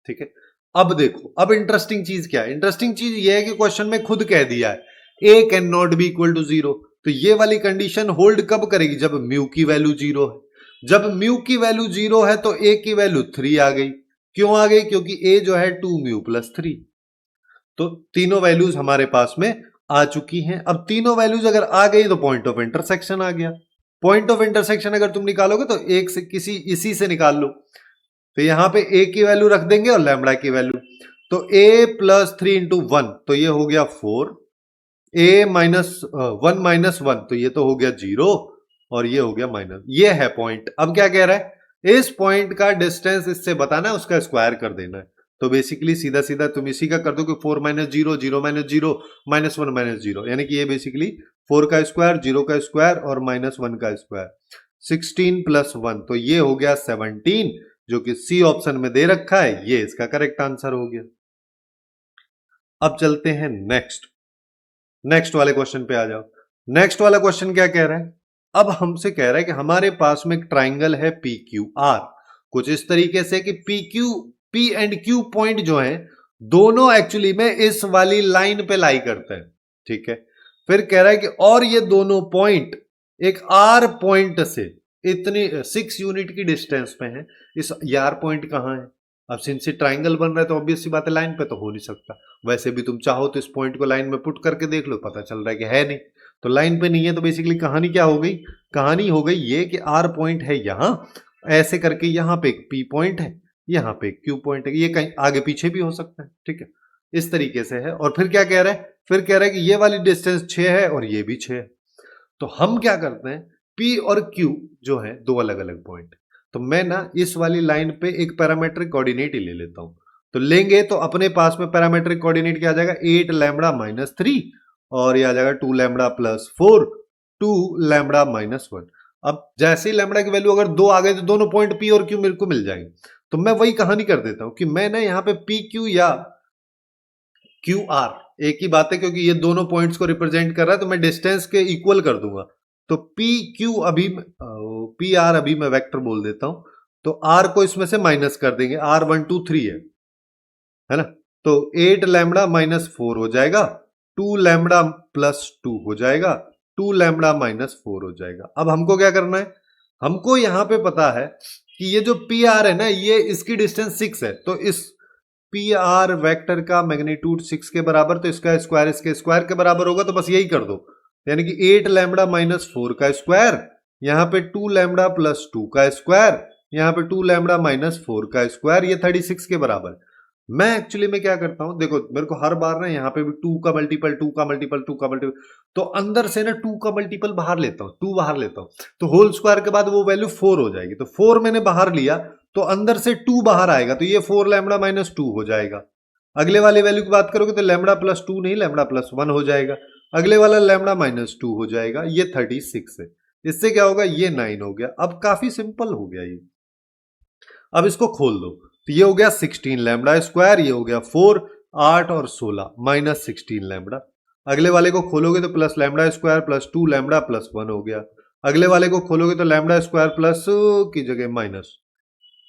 ठीक है, अब देखो, अब इंटरेस्टिंग चीज क्या है, इंटरेस्टिंग चीज ये है कि क्वेश्चन में खुद कह दिया है a can not be equal to 0, तो ये वाली कंडीशन होल्ड कब करेगी, जब म्यू की वैल्यू 0 है। जब म्यू की वैल्यू 0 है तो ए की वैल्यू 3 आ गई। क्यों आ गई, क्योंकि ए जो है 2 म्यू प्लस 3, तो तीनों वैल्यूज हमारे पास में आ चुकी हैं। अब तीनों वैल्यूज अगर आ गई तो पॉइंट ऑफ इंटरसेक्शन आ गया। पॉइंट ऑफ इंटरसेक्शन अगर तुम निकालोगे तो एक से किसी इसी से निकाल लो, तो यहां पे ए की वैल्यू रख देंगे और लैम्बडा की वैल्यू, तो ए प्लस 3 इंटू 1, तो ये हो गया 4, ए माइनस 1 माइनस 1, तो ये तो हो गया 0, और ये हो गया माइनस, ये है पॉइंट। अब क्या कह रहा है, इस पॉइंट का डिस्टेंस इससे बताना है, उसका स्क्वायर कर देना है। तो बेसिकली सीधा सीधा तुम इसी का कर दो कि 4 माइनस 0, 0 माइनस 0, -1 माइनस 0, यानी कि ये बेसिकली 4 का स्क्वायर, 0 का स्क्वायर और -1 का स्क्वायर, 16 प्लस 1, तो ये हो गया 17, जो कि सी ऑप्शन में दे रखा है, ये इसका करेक्ट आंसर हो गया। अब चलते हैं नेक्स्ट वाले क्वेश्चन पे आ जाओ। नेक्स्ट वाला क्वेश्चन क्या कह रहा है, अब हमसे कह रहा है कि हमारे पास में एक ट्राइंगल है पी क्यू आर, कुछ इस तरीके से कि पी एंड क्यू पॉइंट जो है दोनों एक्चुअली में इस वाली लाइन पे लाई करते हैं। ठीक है, फिर कह रहा है कि और ये दोनों पॉइंट एक आर पॉइंट से इतनी 6 यूनिट की डिस्टेंस पे है। इस आर पॉइंट कहां है, अब सिंस ट्राइंगल बन रहा है तो ऑब्वियस सी बात है लाइन पे तो हो नहीं सकता। वैसे भी तुम चाहो तो इस पॉइंट को लाइन में पुट करके देख लो, पता चल रहा है कि है नहीं, तो लाइन पे नहीं है, तो बेसिकली कहानी क्या हो गई, कहानी हो गई ये कि आर पॉइंट है यहां, ऐसे करके यहां पे एक पी पॉइंट है, यहां पे एक क्यू पॉइंट है, ये कहीं आगे पीछे भी हो सकता है। ठीक है, इस तरीके से है। और फिर क्या कह रहा है, फिर कह रहा है कि ये वाली डिस्टेंस 6 है और ये भी 6 है। तो हम क्या करते हैं, पी और क्यू जो है दो अलग अलग पॉइंट, तो मैं ना इस वाली लाइन पे एक पैरामेट्रिक कोऑर्डिनेट ही ले लेता हूं। तो लेंगे तो अपने पास में पैरामेट्रिक कोऑर्डिनेट क्या आ जाएगा, 8 लैम्बडा माइनस 3, और ये आ जाएगा 2 लैम्बडा प्लस 4, 2 लैम्बडा माइनस 1। अब जैसे ही लैम्बडा की वैल्यू अगर 2 आ गए तो दोनों पॉइंट पी और क्यू मेरे को मिल जाएंगे। तो मैं वही कहानी कर देता हूं कि मैं ना यहाँ पे पी क्यू या क्यू आर एक ही बात है, क्योंकि ये दोनों पॉइंट्स को रिप्रेजेंट कर रहा है, तो मैं डिस्टेंस के इक्वल कर दूंगा। तो पी क्यू अभी पी आर अभी मैं वेक्टर बोल देता हूं, तो आर को इसमें से माइनस कर देंगे, आर 1 2 3 है ना, तो 8 लैम्बडा माइनस 4 हो जाएगा, 2 लैम्बडा प्लस 2 हो जाएगा, 2 लैम्बडा माइनस 4 हो जाएगा। अब हमको क्या करना है, हमको यहां पे पता है कि ये जो पी आर है ना, ये इसकी डिस्टेंस 6 है, तो इस पी आर वेक्टर का मैग्नीट्यूड 6 के बराबर, तो इसका स्क्वायर इसके स्क्वायर के बराबर होगा, तो बस यही कर दो, यानी कि 8 लैम्बडा माइनस 4 का स्क्वायर, यहां पे 2 लैम्बडा प्लस 2 का स्क्वायर, यहां पे 2 लैम्बडा माइनस 4 का स्क्वायर, ये 36 के बराबर। मैं एक्चुअली में क्या करता हूं, देखो मेरे को हर बार ना यहाँ पे भी 2 का मल्टीपल 2 का मल्टीपल 2 का मल्टीपल, तो अंदर से ना 2 का मल्टीपल बाहर लेता हूं, 2 बाहर लेता हूं, तो होल स्क्वायर के बाद वो वैल्यू 4 हो जाएगी। तो 4 मैंने बाहर लिया तो अंदर से 2 बाहर आएगा, तो ये 4 लैम्बडा माइनस 2 हो जाएगा। अगले वाले वैल्यू की बात करोगे तो लैम्बडा प्लस 2 नहीं, लैम्बडा प्लस 1 हो जाएगा। अगले वाला लैम्बडा माइनस 2 हो जाएगा, ये 36 है। इससे क्या होगा, ये 9 हो गया। अब काफी सिंपल हो गया ये। अब इसको खोल दो, तो ये हो गया 16 लैम्बडा स्क्वायर, ये हो गया 4, 8 और 16 माइनस 16 लैम्बडा। अगले वाले को खोलोगे तो plus lambda square plus 2 lambda plus 1 हो गया। अगले वाले को खोलोगे तो लैम्बडा स्क्वायर प्लस की जगह माइनस,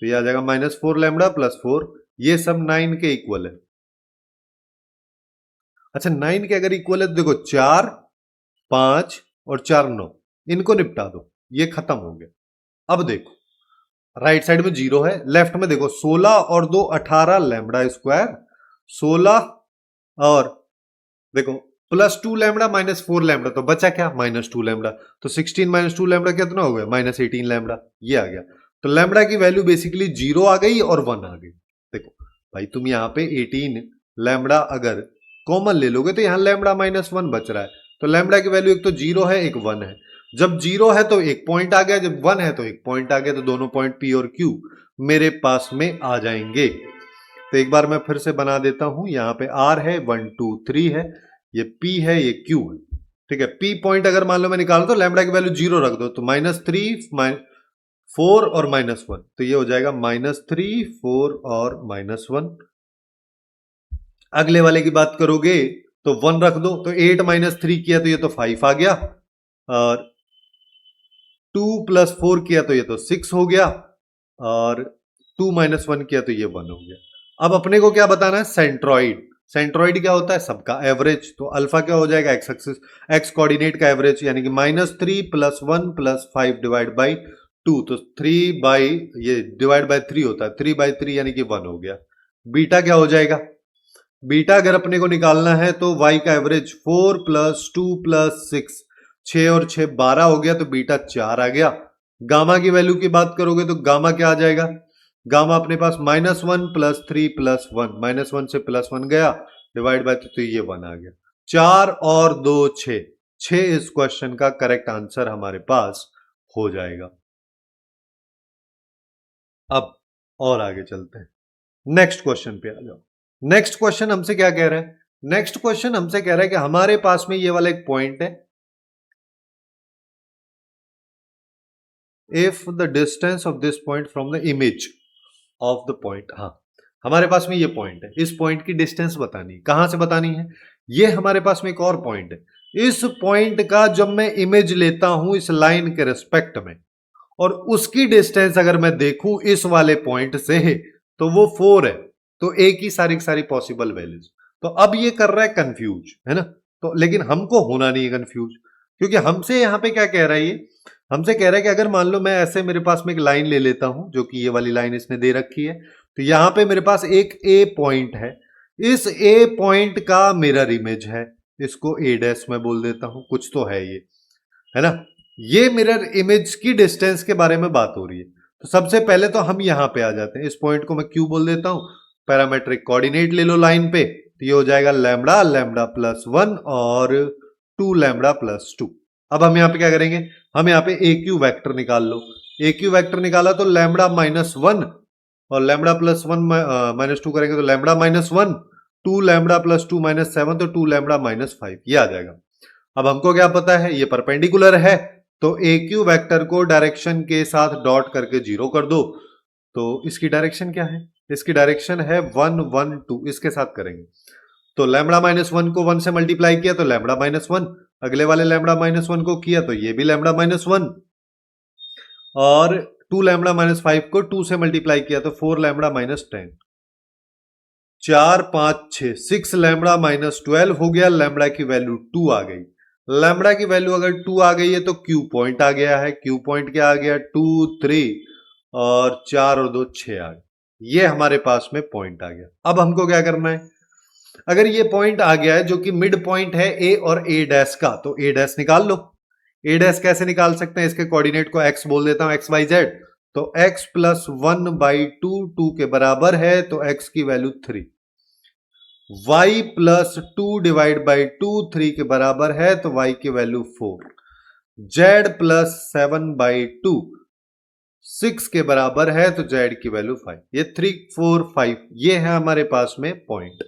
तो ये आ जाएगा माइनस 4 लैम्बडा प्लस 4। ये सब 9 के इक्वल है। अच्छा 9 के अगर इक्वल है तो देखो 4, 5 और 4 9, इनको निपटा दो, ये खत्म हो गया। अब देखो राइट साइड में 0 है, लेफ्ट में देखो 16 और 2 18 लैम्बडा स्क्वायर, 16 और देखो प्लस 2 लैम्बडा माइनस 4 लैम्बडा, तो बचा क्या, माइनस 2 लैम्बडा। तो 16 माइनस 2 लैम्बडा कितना हो गया, माइनस 18 लैम्बडा, ये आ गया। तो लैम्बडा की वैल्यू बेसिकली 0 आ गई और 1 आ गई। देखो भाई तुम यहाँ पे 18 लैम्बडा अगर कॉमन ले लोगे तो यहाँ लैम्बडा माइनस 1 बच रहा है। तो लैम्बडा की वैल्यू एक तो 0 है, एक 1 है। जब 0 है तो एक पॉइंट आ गया, जब 1 है तो एक पॉइंट आ गया, तो दोनों पॉइंट पी और क्यू मेरे पास में आ जाएंगे। तो एक बार मैं फिर से बना देता हूं, यहां पे आर है, 1 2 3 है, ये पी है, ये क्यू है। ठीक है, पी पॉइंट अगर मान लो मैं निकाल तो लैम्बडा की वैल्यू 0 रख दो, तो -3 4 और -1, तो ये हो जाएगा -3 4 और -1। अगले वाले की बात करोगे तो 1 रख दो, तो 8 -3 किया तो ये तो 5 आ गया, और 2 + 4 किया तो ये तो 6 हो गया, और 2 - 1 किया तो ये 1 हो गया। अब अपने को क्या बताना है, सेंट्रॉइड। सेंट्रॉइड क्या होता है, सबका एवरेज। तो अल्फा क्या हो जाएगा, एक्स एक्सिस, एक्स कोऑर्डिनेट का एवरेज, यानी कि -3 + 1 + 5 डिवाइड बाई 2, तो 3 बाई ये डिवाइड बाई 3 होता है, 3/3 यानी कि 1 हो गया। बीटा क्या हो जाएगा, बीटा अगर अपने को निकालना है तो y का एवरेज 4 + 2 + 6, 6 और 6 12 हो गया, तो बीटा 4 आ गया। गामा की वैल्यू की बात करोगे तो गामा क्या आ जाएगा, गामा अपने पास -1 + 3 + 1, -1 से +1 गया, डिवाइड बाय 3, तो ये 1 आ गया। 4 और 2 6, 6 इस क्वेश्चन का करेक्ट आंसर हमारे पास हो जाएगा। अब और आगे चलते हैं, नेक्स्ट क्वेश्चन पे आ जाओ। नेक्स्ट क्वेश्चन हमसे क्या कह रहा है, नेक्स्ट क्वेश्चन हमसे कह रहा है कि हमारे पास में ये वाला एक पॉइंट है, if the distance of this point from the image of the point. हाँ, हमारे पास में ये पॉइंट है, इस पॉइंट की डिस्टेंस बतानी है। कहां से बतानी है, ये हमारे पास में एक और पॉइंट है। इस पॉइंट का जब मैं इमेज लेता हूं इस लाइन के रिस्पेक्ट में, और उसकी डिस्टेंस अगर मैं देखूं इस वाले पॉइंट से, तो वो 4 है। तो ए की सारी सारी पॉसिबल वैल्यूज। तो अब ये कर रहा है कंफ्यूज, है ना। तो लेकिन हमको होना नहीं है कंफ्यूज, क्योंकि हमसे यहां पे क्या कह रहा है, ये हमसे कह रहा है कि अगर मान लो मैं ऐसे, मेरे पास में एक लाइन ले लेता हूं, जो कि ये वाली लाइन इसने दे रखी है, तो यहां पे मेरे पास एक ए पॉइंट है, इस ए पॉइंट का मिरर इमेज है, इसको ए डैश में बोल देता हूं, कुछ तो है ये, है ना। ये मिरर इमेज की डिस्टेंस के बारे में बात हो रही है। तो सबसे पहले तो हम यहां पे आ जाते हैं, इस पॉइंट को मैं क्यू बोल देता हूं, पैरामेट्रिक कोऑर्डिनेट ले लो लाइन पे, तो ये हो जाएगा लैम्बडा, लैम्बडा प्लस 1 और 2 लैम्बडा प्लस 2। अब हम यहां पे क्या करेंगे, हम यहां पे ए क्यू वैक्टर निकाल लो। ए क्यू वैक्टर निकाला तो लैम्बडा -1 और लैम्बडा प्लस 1 -2 करेंगे तो लैम्बडा -1, 2 लैम्बडा प्लस 2 -7, तो 2 लैम्बडा -5, ये आ जाएगा। अब हमको क्या पता है, ये परपेंडिकुलर है, तो ए क्यू वैक्टर को डायरेक्शन के साथ डॉट करके 0 कर दो। तो इसकी डायरेक्शन क्या है, इसकी डायरेक्शन है 1 1 2, इसके साथ करेंगे। तो लैम्बडा -1 को 1 से मल्टीप्लाई किया तो लैम्बडा -1, अगले वाले लैम्बडा -1 को किया तो ये भी लैम्बडा -1, और 2 लैम्बडा -5 को 2 से मल्टीप्लाई किया तो 4 लैम्बडा -10, 4 5 6, 6 लैम्बडा -12 हो गया, लैम्बडा की वैल्यू 2 आ गई। लैम्बडा की वैल्यू अगर 2 आ गई है तो क्यू पॉइंट आ गया है, क्यू पॉइंट क्या आ गया, 2 3 और 4 और 2 6 आ गए, ये हमारे पास में पॉइंट आ गया। अब हमको क्या करना है, अगर ये पॉइंट आ गया है जो कि मिड पॉइंट है ए और ए डैश का, तो ए डैश निकाल लो। ए डैश कैसे निकाल सकते हैं, इसके कोऑर्डिनेट को एक्स बोल देता हूं, एक्स वाई जेड, तो x प्लस 1/2 2 के बराबर है, तो x की वैल्यू 3। y प्लस 2/2 3 के बराबर है, तो y की वैल्यू 4। z प्लस 7/2 6 के बराबर है, तो z की वैल्यू 5। ये 3 4 5 ये है हमारे पास में पॉइंट।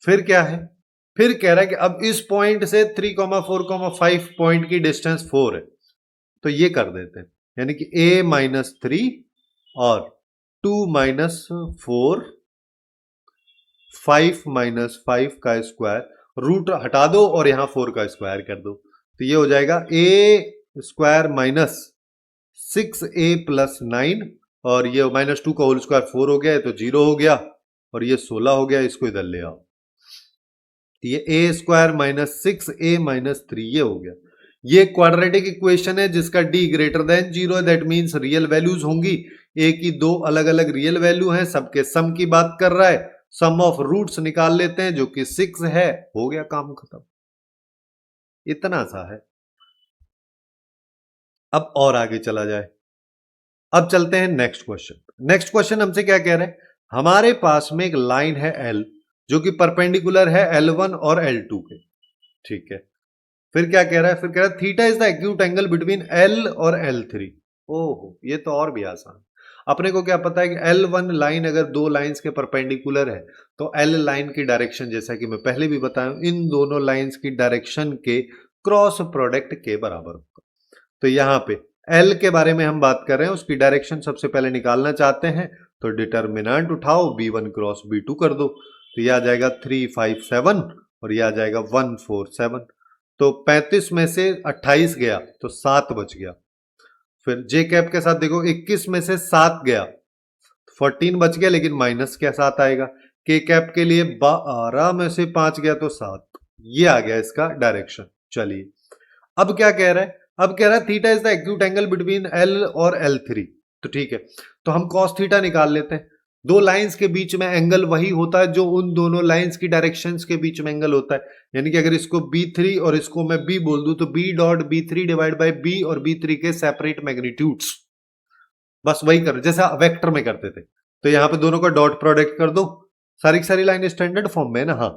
फिर क्या है, फिर कह रहा है कि अब इस पॉइंट से 3, 4, 5 पॉइंट की डिस्टेंस 4 है, तो ये कर देते हैं, यानी कि a माइनस 3 और 2 माइनस 4 5 माइनस 5 का स्क्वायर, रूट हटा दो और यहां 4 का स्क्वायर कर दो, तो ये हो जाएगा a square minus 6a plus 9 और ये माइनस 2 का होल स्क्वायर 4 हो गया है, तो 0 हो गया और ये 16 हो गया, इसको इधर ले आओ, ये a square minus 6a minus 3 ये हो गया। ये क्वाड्रेटिक इक्वेशन है जिसका d ग्रेटर देन 0 है, दैट मींस रियल वैल्यूज होंगी, a की दो अलग अलग रियल वैल्यू हैं, सबके सम की बात कर रहा है, सम ऑफ रूट्स निकाल लेते हैं जो कि 6 है, हो गया काम खत्म। इतना सा है। अब और आगे चला जाए, अब चलते हैं नेक्स्ट क्वेश्चन। नेक्स्ट क्वेश्चन हमसे क्या कह रहे हैं, हमारे पास में एक लाइन है L जो कि परपेंडिकुलर है L1 और L2 के, ठीक है। फिर क्या कह रहा है, फिर कह रहा है theta is the acute angle between L और L3। ओहो, ये तो और भी आसान। अपने को क्या पता है कि L1 लाइन अगर दो लाइंस के परपेंडिकुलर है तो L लाइन की डायरेक्शन, जैसा कि मैं पहले भी बताया, इन दोनों लाइंस की डायरेक्शन के क्रॉस प्रोडक्ट के बराबर होगा। तो यहां पे L के बारे में हम बात कर रहे हैं, उसकी डायरेक्शन सबसे पहले निकालना चाहते हैं, तो डिटर्मिनेंट उठाओ, B1 क्रॉस B2 कर दो, तो यह आ जाएगा 3 5 7 और यह आ जाएगा 1 4 7। तो 35 में से 28 गया तो 7 बच गया। फिर जे कैप के साथ देखो, 21 में से 7 गया, 14 बच गया, लेकिन माइनस के साथ आएगा। के कैप के लिए 12 में से 5 गया तो 7, ये आ गया इसका डायरेक्शन। चलिए अब क्या कह रहा है, अब कह रहा है theta is the acute angle between L और L3। तो ठीक है, तो हम cos थीटा निकाल लेते हैं। दो लाइंस के बीच में एंगल वही होता है जो उन दोनों लाइंस की डायरेक्शंस के बीच में एंगल होता है, यानी कि अगर इसको B3 और इसको मैं B बोल दूं तो B dot B3 divide by B और B3 के सेपरेट मैग्नीट्यूड्स, बस वही कर जैसा वेक्टर में करते थे। तो यहां पे दोनों का डॉट प्रोडक्ट कर दो, सारी की सारी लाइन स्टैंडर्ड फॉर्म में ना, हाँ।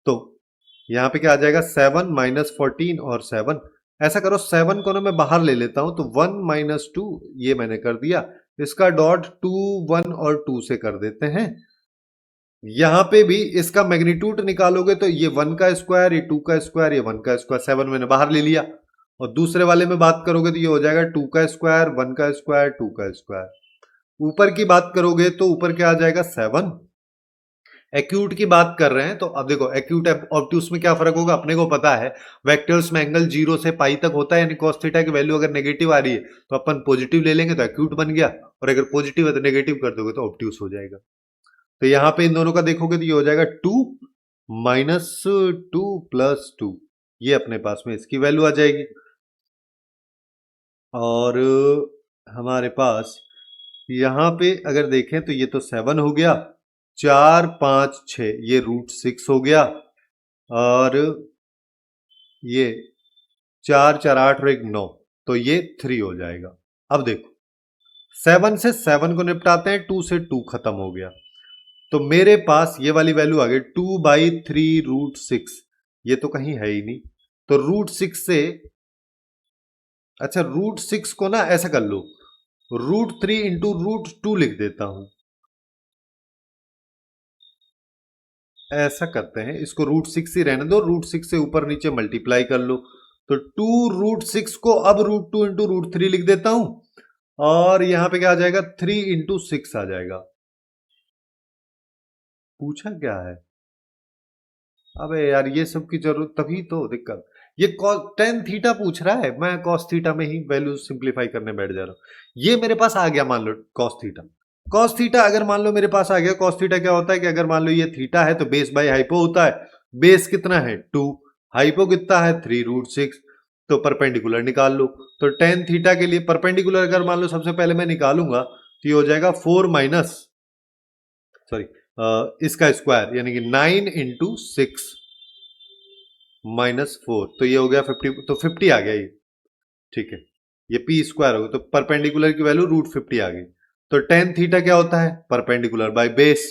तो यहां पे क्या आ जाएगा, 7 माइनस 14 और 7। ऐसा करो 7 को ना मैं बाहर ले लेता हूं, तो 1 माइनस 2 ये मैंने कर दिया, इसका डॉट 2 1 और 2 से कर देते हैं। यहां पे भी इसका मैग्नीट्यूड निकालोगे तो ये 1 का स्क्वायर, ये 2 का स्क्वायर, ये 1 का स्क्वायर, 7 मैंने बाहर ले लिया। और दूसरे वाले में बात करोगे तो ये हो जाएगा 2 का स्क्वायर, 1 का स्क्वायर, 2 का स्क्वायर। ऊपर की बात करोगे तो ऊपर क्या आ जाएगा, 7। एक्यूट की बात कर रहे हैं तो अब देखो एक्यूट ऑब्ट्यूस में क्या फर्क होगा, अपने को पता है वेक्टर्स में एंगल 0 से पाई तक होता है, यानी cos थीटा की वैल्यू अगर नेगेटिव आ रही है तो अपन पॉजिटिव ले लेंगे तो एक्यूट बन गया, और अगर पॉजिटिव है तो नेगेटिव कर दोगे तो ऑब्ट्यूस हो जाएगा। तो यहां पे इन दोनों का देखोगे तो ये हो जाएगा 2 माइनस 2 प्लस 2, ये अपने पास में इसकी वैल्यू आ जाएगी। और हमारे पास यहां पे अगर देखें तो ये तो 7 हो गया, 4 5 6 ये √6 हो गया, और ये 4 4 8 और 1 9, तो ये 3 हो जाएगा। अब देखो 7 से 7 को निपटाते हैं, 2 से 2 खत्म हो गया, तो मेरे पास ये वाली वैल्यू आ गई 2/3 √6, ये तो कहीं है ही नहीं, तो √6 से, अच्छा √6 को ना ऐसा कर लो, √3 इंटू √2 लिख देता हूं, ऐसा करते हैं, इसको √6 ही रहने दो, √6 से ऊपर नीचे मल्टीप्लाई कर लो, तो 2 √6 को अब √2 इंटू √3 लिख देता हूं, और यहां पे क्या आ जाएगा, 3 इंटू 6 आ जाएगा। पूछा क्या है, अबे यार ये सब की जरूरत, तभी तो दिक्कत, ये tan थीटा पूछ रहा है, मैं cos थीटा में ही वैल्यू सिंप्लीफाई करने बैठ जा रहा हूं। ये मेरे पास आ गया, मान लो cos थीटा अगर मान लो मेरे पास आ गया, cos थीटा क्या होता है कि अगर मान लो ये थीटा है तो बेस बाय हाइपो होता है, बेस कितना है 2, हाइपो कितना है 3 √6, तो परपेंडिकुलर निकाल लो। तो tan थीटा के लिए परपेंडिकुलर अगर मान लो सबसे पहले मैं निकालूंगा तो ये हो जाएगा 4 माइनस, सॉरी, इसका स्क्वायर यानी कि 9 इंटू 6 माइनस 4, तो ये हो गया 50, तो 50 आ गया ये, ठीक है, ये पी स्क्वायर होगा, तो परपेंडिकुलर की वैल्यू √50 आ गई। तो टेन थीटा क्या होता है? परपेंडिकुलर बाय बेस,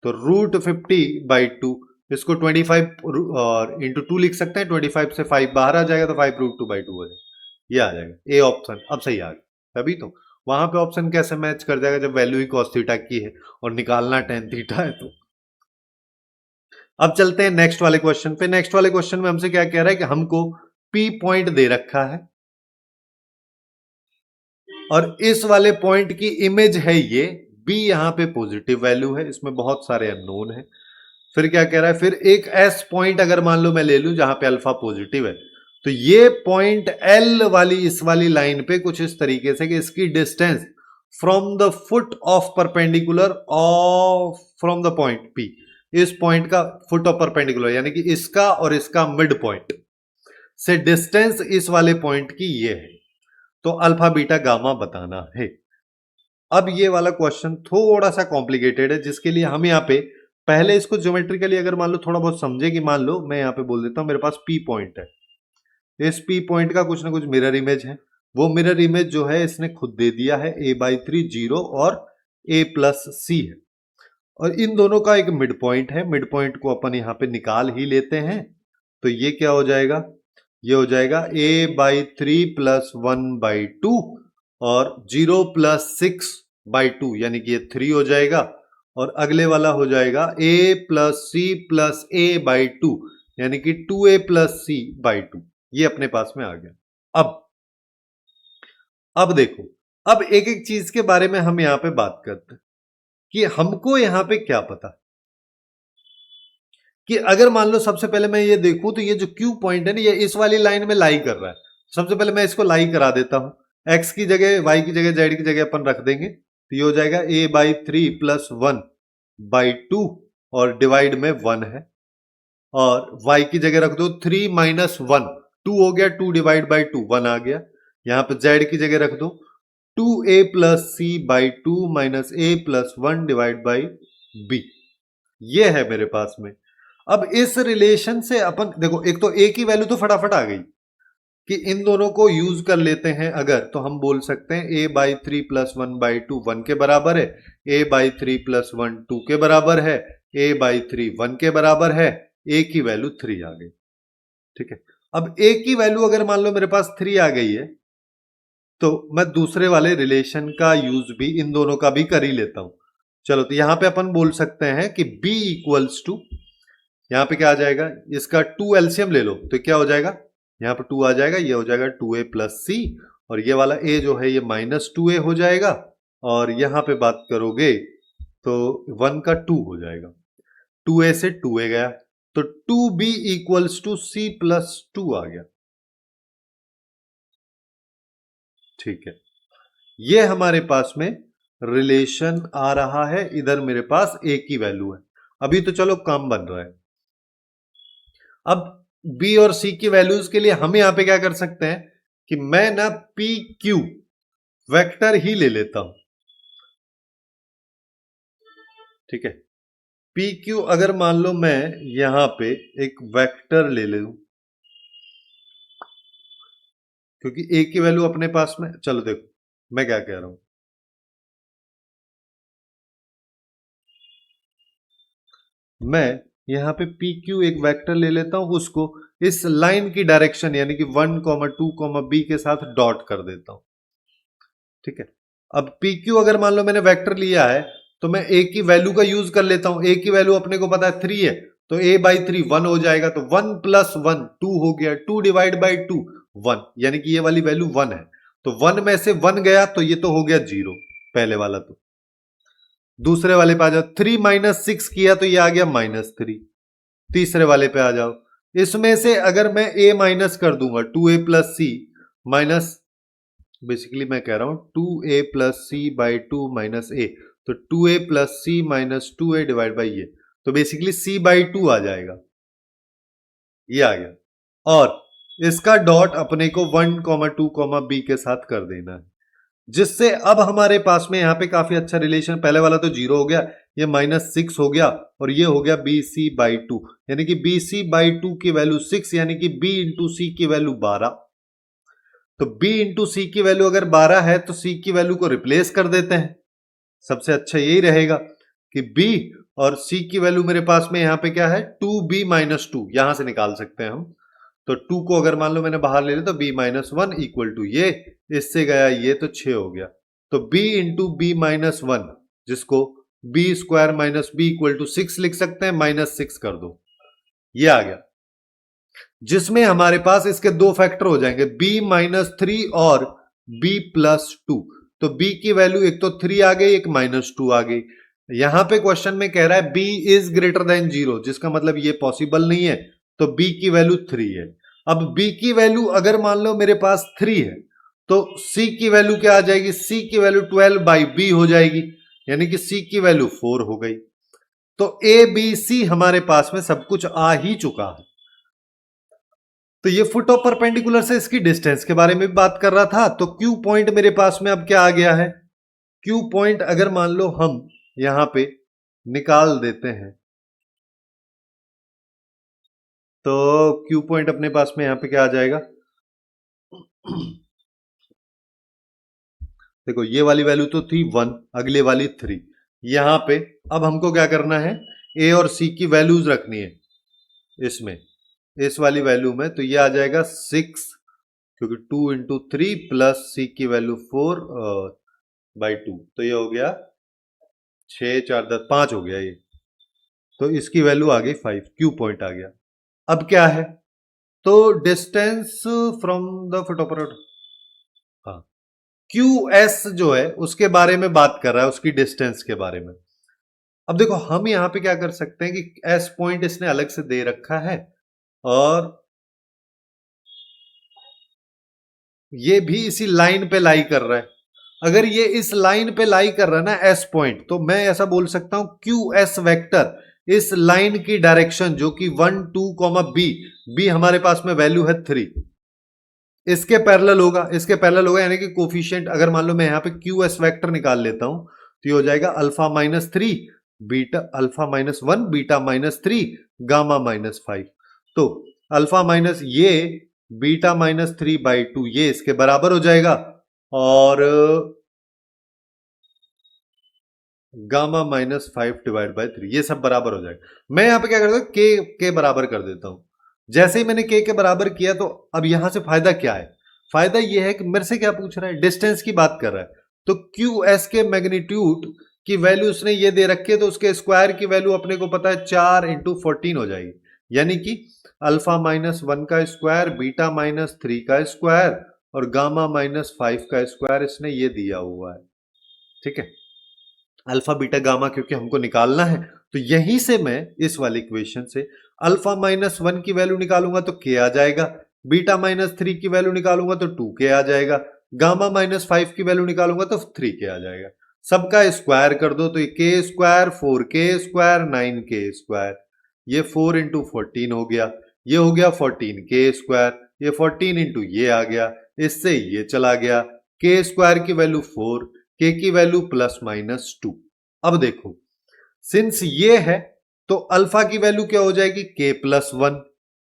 तो √50/2, इसको 25 और इंटू 2 लिख सकते हैं। 25 से 5 बाहर आ जाएगा तो 5√2/2 हो जाएगा, ये आ जाएगा ए ऑप्शन। अब सही आ गया। तभी तो वहां पे ऑप्शन कैसे मैच कर जाएगा जब वैल्यू ही cos थीटा की है और निकालना tan थीटा है। तो अब चलते हैं नेक्स्ट वाले क्वेश्चन पे। नेक्स्ट वाले क्वेश्चन में हमसे क्या कह रहा है कि हमको P पॉइंट दे रखा है और इस वाले पॉइंट की इमेज है ये B, यहां पे पॉजिटिव वैल्यू है, इसमें बहुत सारे अननोन है। फिर क्या कह रहा है, फिर एक S पॉइंट अगर मान लो मैं ले लूं जहां पे अल्फा पॉजिटिव है, तो ये पॉइंट L वाली इस वाली लाइन पे कुछ इस तरीके से कि इसकी distance from the foot of perpendicular of from the point P, इस पॉइंट का फुट ऑफ परपेंडिकुलर यानी कि इसका और इसका मिड पॉइंट से डिस्टेंस इस वाले पॉइंट की ये है, तो अल्फा बीटा गामा बताना है। अब ये वाला क्वेश्चन थोड़ा सा कॉम्प्लिकेटेड है, जिसके लिए हम यहाँ पे पहले इसको ज्योमेट्रिकली अगर मान लो थोड़ा बहुत समझे कि मान लो मैं यहाँ पे बोल देता हूं मेरे पास P पॉइंट है, इस P पॉइंट का कुछ ना कुछ मिरर इमेज है, वो मिरर इमेज जो है इसने खुद दे दिया है a/3 0 और a+c है, और इन दोनों का एक मिड पॉइंट है। मिड पॉइंट को अपन यहाँ पे निकाल ही लेते हैं, तो ये क्या हो जाएगा, ये हो जाएगा a/3 + 1/2 और 0 + 6/2 यानी कि ये 3 हो जाएगा, और अगले वाला हो जाएगा a + c + a/2 यानी कि 2a + c/2। ये अपने पास में आ गया। अब देखो, अब एक एक चीज के बारे में हम यहां पे बात करते हैं कि हमको यहां पे क्या पता कि अगर मान लो सबसे पहले मैं ये देखूं तो ये जो Q पॉइंट है ना, ये इस वाली लाइन में लाई कर रहा है। सबसे पहले मैं इसको लाई करा देता हूं, x की जगह y की जगह z की जगह अपन रख देंगे, तो ये हो जाएगा a/3 + 1/2 और डिवाइड में 1 है, और y की जगह रख दो 3 - 1, 2 हो गया, 2 डिवाइड बाई 2 1 आ गया। यहां पे z की जगह रख दो 2a + c/2 - a + 1 divide by b, ये है मेरे पास में। अब इस रिलेशन से अपन देखो, एक तो a की वैल्यू तो फटाफट आ गई कि इन दोनों को यूज कर लेते हैं अगर, तो हम बोल सकते हैं a/3 + 1/2 1 के बराबर है, a/3 + 1 2 के बराबर है, a/3 1 के बराबर है, a की वैल्यू 3 आ गई। ठीक है, अब a की वैल्यू अगर मान लो मेरे पास 3 आ गई है, तो मैं दूसरे वाले रिलेशन का यूज भी इन दोनों का भी कर ही लेता हूं। चलो, तो यहां पे अपन बोल सकते हैं कि b = यहां पे क्या आ जाएगा, इसका 2 एलसीएम ले लो तो क्या हो जाएगा, यहां पे 2 आ जाएगा, ये हो जाएगा 2a + c, और ये वाला a जो है ये -2a हो जाएगा, और यहां पे बात करोगे तो 1 का 2 हो जाएगा, 2a से 2a गया, तो 2b = c + 2 आ गया। ठीक है, ये हमारे पास में रिलेशन आ रहा है, इधर मेरे पास a की वैल्यू है। अभी तो चलो काम बन रहा है। अब b और c की वैल्यूज के लिए हम यहां पे क्या कर सकते हैं कि मैं ना p q वेक्टर ही ले लेता हूं। ठीक है, p q अगर मान लो मैं यहां पे एक वेक्टर ले लूं, क्योंकि a की वैल्यू अपने पास में, चलो देखो मैं क्या कह रहा हूं, मैं यहां पे पी क्यू एक वेक्टर ले लेता हूं, उसको इस लाइन की डायरेक्शन यानी कि 1, 2, b के साथ डॉट कर देता हूं। ठीक है, अब पी क्यू अगर मान लो मैंने वेक्टर लिया है, तो मैं a की वैल्यू का यूज कर लेता हूं। a की वैल्यू अपने को पता है 3 है, तो a/3 1 हो जाएगा, तो 1 + 1 2 हो गया, 2 डिवाइड बाई 2 1, यानी कि ये वाली वैल्यू 1 है, तो 1 में से 1 गया तो ये तो हो गया 0 पहले वाला। तो दूसरे वाले पे आ जाओ, 3 - 6 किया तो ये आ गया -3। तीसरे वाले पे आ जाओ, इसमें से अगर मैं a माइनस कर दूंगा 2a + c माइनस, बेसिकली मैं कह रहा हूं 2a + c/2 - a, तो 2a + c - 2a divide by ये, तो बेसिकली c/2 आ जाएगा, ये आ गया, और इसका डॉट अपने को 1, 2, b के साथ कर देना है, जिससे अब हमारे पास में यहां पे काफी अच्छा रिलेशन, पहले वाला तो 0 हो गया, ये -6 हो गया, और ये हो गया bc/2, यानी कि bc/2 की वैल्यू 6, यानी कि b × c की वैल्यू 12। तो b इंटू सी की वैल्यू अगर 12 है तो c की वैल्यू को रिप्लेस कर देते हैं। सबसे अच्छा यही रहेगा कि b और c की वैल्यू मेरे पास में यहां पे क्या है 2b माइनस 2, यहां से निकाल सकते हैं हम। तो 2 को अगर मान लो मैंने बाहर ले लिया तो b माइनस 1 इक्वल टू ये, इससे गया ये तो 6 हो गया। तो b इंटू बी माइनस 1, जिसको b square minus b equal to 6 लिख सकते हैं, माइनस 6 कर दो, ये आ गया। जिसमें हमारे पास इसके दो फैक्टर हो जाएंगे, b माइनस 3 और b प्लस 2। तो b की वैल्यू एक तो 3 आ गई, एक माइनस 2 आ गई। यहां पे क्वेश्चन में कह रहा है b इज ग्रेटर देन 0, जिसका मतलब ये पॉसिबल नहीं है, तो b की वैल्यू 3 है। अब b की वैल्यू अगर मान लो मेरे पास 3 है तो c की वैल्यू क्या आ जाएगी, c की वैल्यू 12 बाई b हो जाएगी, यानी कि c की वैल्यू 4 हो गई। तो a b c हमारे पास में सब कुछ आ ही चुका है। तो ये फुट ऑफ परपेंडिकुलर से इसकी डिस्टेंस के बारे में भी बात कर रहा था। तो क्यू पॉइंट मेरे पास में अब क्या आ गया है, क्यू पॉइंट अगर मान लो हम यहां पे निकाल देते हैं तो क्यू पॉइंट अपने पास में यहां पे क्या आ जाएगा, देखो ये वाली वैल्यू तो थी 1, अगले वाली 3, यहां पे अब हमको क्या करना है, ए और सी की वैल्यूज रखनी है इसमें, इस वाली वैल्यू में। तो ये आ जाएगा 6, क्योंकि 2 इंटू 3 प्लस सी की वैल्यू 4 बाई 2, तो ये हो गया 6 4 10 5 हो गया ये। तो इसकी वैल्यू आ गई 5, क्यू पॉइंट आ गया। अब क्या है, तो डिस्टेंस फ्रॉम द फुट, हाँ, क्यू एस जो है उसके बारे में बात कर रहा है, उसकी डिस्टेंस के बारे में। अब देखो हम यहां पे क्या कर सकते हैं कि एस पॉइंट इसने अलग से दे रखा है और ये भी इसी लाइन पे लाई कर रहा है। अगर ये इस लाइन पे लाई कर रहा है ना एस पॉइंट, तो मैं ऐसा बोल सकता हूं क्यू एस वेक्टर इस लाइन की डायरेक्शन जो कि 1 2 बी, बी हमारे पास में वैल्यू है 3, इसके पैरेलल होगा, इसके पैरेलल होगा, यानी कि कोफिशिएंट अगर मान लो मैं यहां पे क्यू एस वेक्टर निकाल लेता हूं तो ये हो जाएगा alpha minus 3 beta, alpha minus 1 beta minus 3 gamma minus 5। तो अल्फा माइनस ये बीटा माइनस 3 बाई 2 ये इसके बराबर हो जाएगा और गामा माइनस 5 डिवाइड बाई 3 ये सब बराबर हो जाएगा। मैं यहां पे क्या करता हूं, के बराबर कर देता हूं। जैसे ही मैंने के बराबर किया तो अब यहां से फायदा क्या है, फायदा यह है कि मेरे से क्या पूछ रहा है, डिस्टेंस की बात कर रहा है। तो क्यू एस के मैग्नीट्यूड की वैल्यू उसने ये दे रखी है, तो उसके स्क्वायर की वैल्यू अपने को पता है 4 इंटू 14 हो जाएगी, यानी कि अल्फा माइनस 1 का स्क्वायर, बीटा माइनस 3 का स्क्वायर और गामा माइनस 5 का स्क्वायर इसने ये दिया हुआ है। ठीक है, अल्फा बीटा गामा क्योंकि हमको निकालना है, तो यहीं से मैं इस वाली इक्वेशन से अल्फा माइनस 1 की वैल्यू निकालूंगा तो के आ जाएगा, बीटा माइनस 3 की वैल्यू निकालूंगा तो 2 के आ जाएगा, गामा माइनस 5 की वैल्यू निकालूंगा तो 3 के आ जाएगा। सबका स्क्वायर कर दो तो ये के स्क्वायर 4 के स्क्वायर 9 के स्क्वायर, ये 4 इंटू 14 हो गया, ये हो गया 14 के स्क्वायर, ये 14 इंटू ये आ गया, इससे ये चला गया, के स्क्वायर की वैल्यू 4, के की वैल्यू प्लस माइनस 2। अब देखो सिंस ये है तो अल्फा की वैल्यू क्या हो जाएगी, के प्लस 1,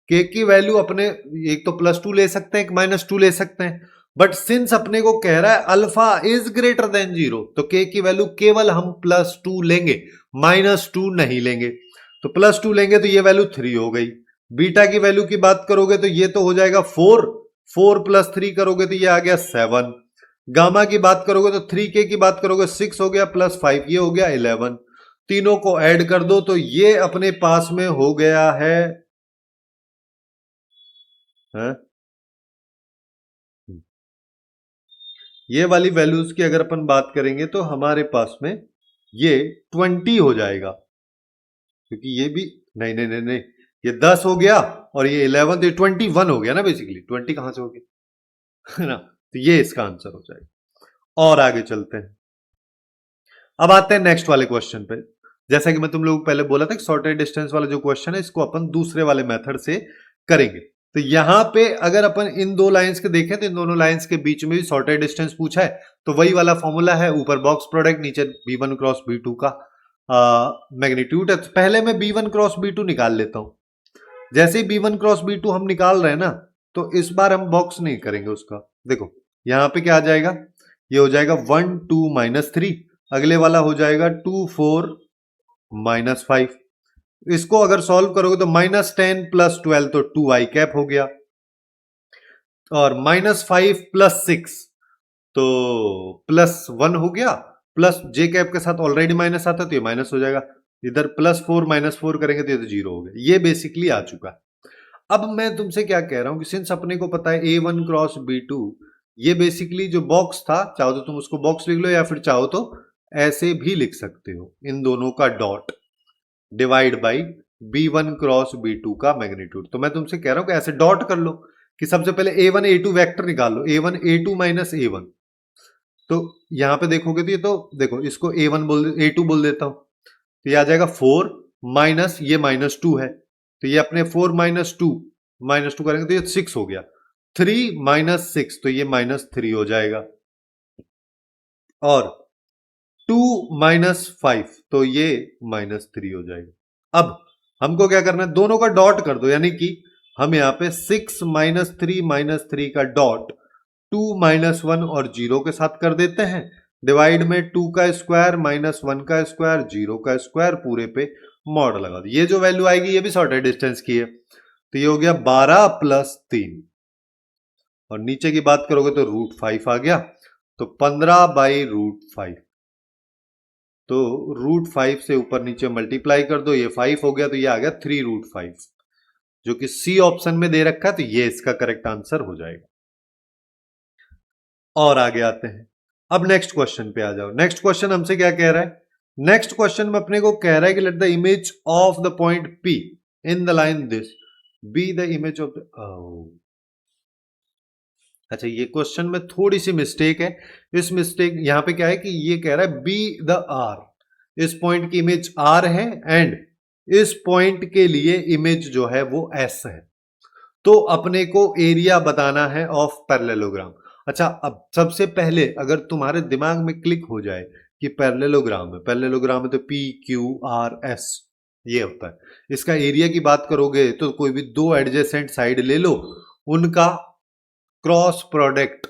के की वैल्यू अपने एक तो प्लस 2 ले सकते हैं, एक माइनस 2 ले सकते हैं, बट सिंस अपने को कह रहा है अल्फा इज ग्रेटर देन 0, तो के की वैल्यू केवल हम प्लस 2 लेंगे, माइनस 2 नहीं लेंगे। तो प्लस 2 लेंगे तो ये वैल्यू 3 हो गई। बीटा की वैल्यू की बात करोगे तो ये तो हो जाएगा 4, 4 प्लस 3 करोगे तो ये आ गया 7, गामा की बात करोगे तो 3k की बात करोगे 6 हो गया, प्लस 5 ये हो गया 11, तीनों को ऐड कर दो तो ये अपने पास में हो गया है, ये वाली वैल्यूज की अगर अपन बात करेंगे तो हमारे पास में ये 20 हो जाएगा, क्योंकि ये भी नहीं नहीं नहीं नहीं, ये 10 हो गया और ये 11, तो ये 21 हो गया ना, बेसिकली 20 कहां से हो गया, है ना। तो ये इसका आंसर हो जाएगा। और आगे चलते हैं, अब आते हैं नेक्स्ट वाले क्वेश्चन पे। जैसा कि मैं तुम लोगों को पहले बोला था कि शॉर्टेज डिस्टेंस वाला जो क्वेश्चन है इसको अपन दूसरे वाले मेथड से करेंगे। तो यहां पे अगर अपन इन दो लाइंस के देखें तो इन दोनों लाइंस के बीच में भी शॉर्टेज डिस्टेंस पूछा है, तो वही वाला फॉर्मूला है, ऊपर बॉक्स प्रोडक्ट नीचे b1 क्रॉस b2 का मैग्नीट्यूड है। तो पहले मैं b1 क्रॉस b2 निकाल लेता हूं। जैसे ही b1 क्रॉस b2 हम निकाल रहे हैं ना, तो इस बार हम बॉक्स नहीं करेंगे उसका, देखो यहां पे क्या आ जाएगा, ये हो जाएगा 1 2 -3, अगले वाला हो जाएगा 2 4 -5। इसको अगर सॉल्व करोगे तो -10 + 12 तो 2i कैप हो गया, और -5 + 6 तो +1 हो गया, प्लस जे कैप के साथ ऑलरेडी माइनस आता तो ये माइनस हो जाएगा, इधर +4 -4 करेंगे तो ये तो 0 हो गया। ये बेसिकली आ चुका है। अब मैं तुमसे क्या कह रहा हूं कि सिंस अपने को पता है A1 क्रॉस B2, ये बेसिकली जो बॉक्स था, चाहो तो तुम उसको बॉक्स लिख लो या फिर चाहो तो ऐसे भी लिख सकते हो, इन दोनों का dot divide by B1 cross B2 का मैग्नीट्यूड। तो मैं तुमसे कह रहा हूं कि ऐसे डॉट कर लो कि सबसे पहले A1 A2 वेक्टर निकाल लो, A1 A2 माइनस A1। तो यहां पे देखोगे तो ये तो देखो इसको A1 A2 बोल देता हूं, तो ये आ जाएगा 4 माइनस ये -2 है, तो ये अपने 4 -2 करेंगे तो ये 6 हो गया, 3 - 6 तो ये -3 हो जाएगा, और 2 -5 तो ये -3 हो जाएगा। अब हमको क्या करना है, दोनों का डॉट कर दो, यानी कि हम यहां पे 6 -3 का डॉट 2 -1 और 0 के साथ कर देते हैं, डिवाइड में 2 का स्क्वायर -1 का स्क्वायर 0 का स्क्वायर पूरे पे मॉड लगा दो। ये जो वैल्यू आएगी ये भी शॉर्टेड डिस्टेंस की है, तो ये हो गया 12 + 3, और नीचे की बात करोगे तो √5 आ गया, तो 15/√5। तो √5 से ऊपर नीचे मल्टीप्लाई कर दो, ये 5 हो गया, तो ये आ गया 3√5, जो कि सी ऑप्शन में दे रखा है, तो ये इसका करेक्ट आंसर हो जाएगा। और आगे आते हैं, अब नेक्स्ट क्वेश्चन पे आ जाओ। नेक्स्ट क्वेश्चन हमसे क्या कह रहा है, नेक्स्ट क्वेश्चन में अपने को कह रहा है कि let the image of the point P in the line this be the image of the, अच्छा ये क्वेश्चन में थोड़ी सी मिस्टेक है। इस मिस्टेक यहां पे क्या है कि ये कह रहा है बी द आर, इस पॉइंट की इमेज आर है एंड इस पॉइंट के लिए इमेज जो है वो एस है, तो अपने को एरिया बताना है ऑफ पैरेललोग्राम। अच्छा अब सबसे पहले अगर तुम्हारे दिमाग में क्लिक हो जाए कि पैरेललोग्राम है, पैरेललोग्राम में तो P Q R S ये होता है, इसका एरिया की बात करोगे तो कोई भी दो एडजेसेंट साइड ले लो, उनका क्रॉस प्रोडक्ट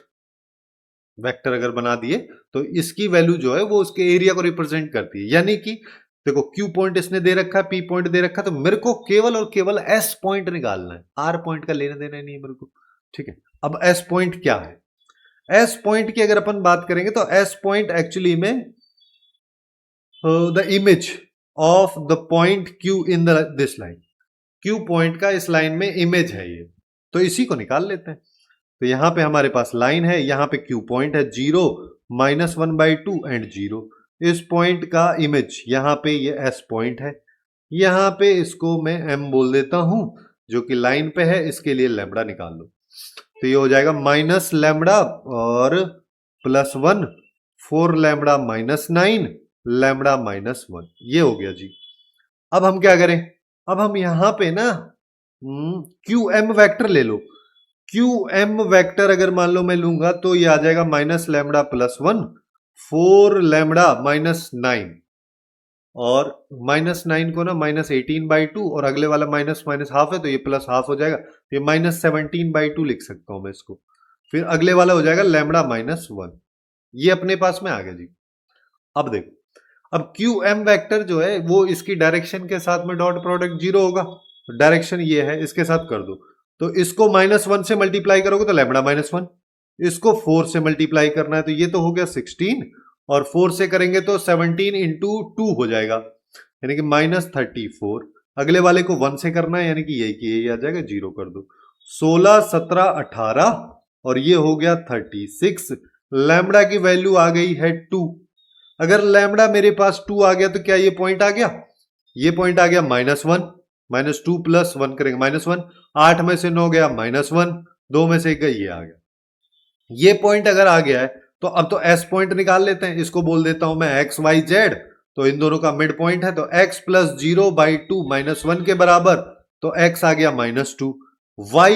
वेक्टर अगर बना दिए तो इसकी वैल्यू जो है वो उसके एरिया को रिप्रेजेंट करती है। यानी कि देखो Q पॉइंट इसने दे रखा है, P पॉइंट दे रखा है, तो मेरे को केवल और केवल S पॉइंट निकालना है, R पॉइंट का लेना देना नहीं है मेरे को, ठीक है। अब S पॉइंट क्या है, S पॉइंट की अगर अपन बात करेंगे तो S पॉइंट एक्चुअली में the image of the point Q in this line, Q point का इस लाइन में इमेज है ये, तो इसी को निकाल लेते हैं। तो यहां पे हमारे पास लाइन है, यहां पे Q पॉइंट है 0 -1/2 एंड 0, इस पॉइंट का इमेज यहां पे ये S पॉइंट है, यहां पे इसको मैं M बोल देता हूं जो कि लाइन पे है, इसके लिए लैम्बडा निकाल लो, तो ये हो जाएगा -λ और +1, 4λ -9 लैम्बडा -1, ये हो गया जी। अब हम क्या करें, अब हम यहां पे ना QM वेक्टर ले लो, QM वेक्टर अगर मान लो मैं लूंगा तो ये आ जाएगा -λ +1, 4λ -9, और -9 को ना -18/2 और अगले वाला माइनस माइनस हाफ है तो ये प्लस हाफ हो जाएगा, ये -17/2 लिख सकता हूं मैं इसको, फिर अगले वाला हो जाएगा λ -1, ये अपने पास में आ गया जी। अब देखो, अब QM वेक्टर जो है वो इसकी डायरेक्शन के साथ में डॉट प्रोडक्ट 0 होगा, डायरेक्शन ये है, इसके साथ कर दो, तो इसको -1 से मल्टीप्लाई करोगे तो लैम्बडा -1, इसको 4 से मल्टीप्लाई करना है तो ये तो हो गया 16, और 4 से करेंगे तो 17 इंटू 2 हो जाएगा, यानी कि -34, अगले वाले को 1 से करना है यानी कि यही आ जाएगा, 0 कर दो, 16 17 18 और ये हो गया 36, लैम्बडा की वैल्यू आ गई है 2। अगर लैम्बडा मेरे पास 2 आ गया तो क्या ये पॉइंट आ गया, ये पॉइंट आ गया -1, -2 + 1 करेंगे -1, 8 में से 9 गया -1, 2 में से 1 ये आ गया, ये पॉइंट अगर आ गया है तो अब तो S पॉइंट निकाल लेते हैं, इसको बोल देता हूं मैं XYZ, तो इन दोनों का मिड पॉइंट है, तो x + 0/2 -1 के बराबर, तो x आ गया -2, y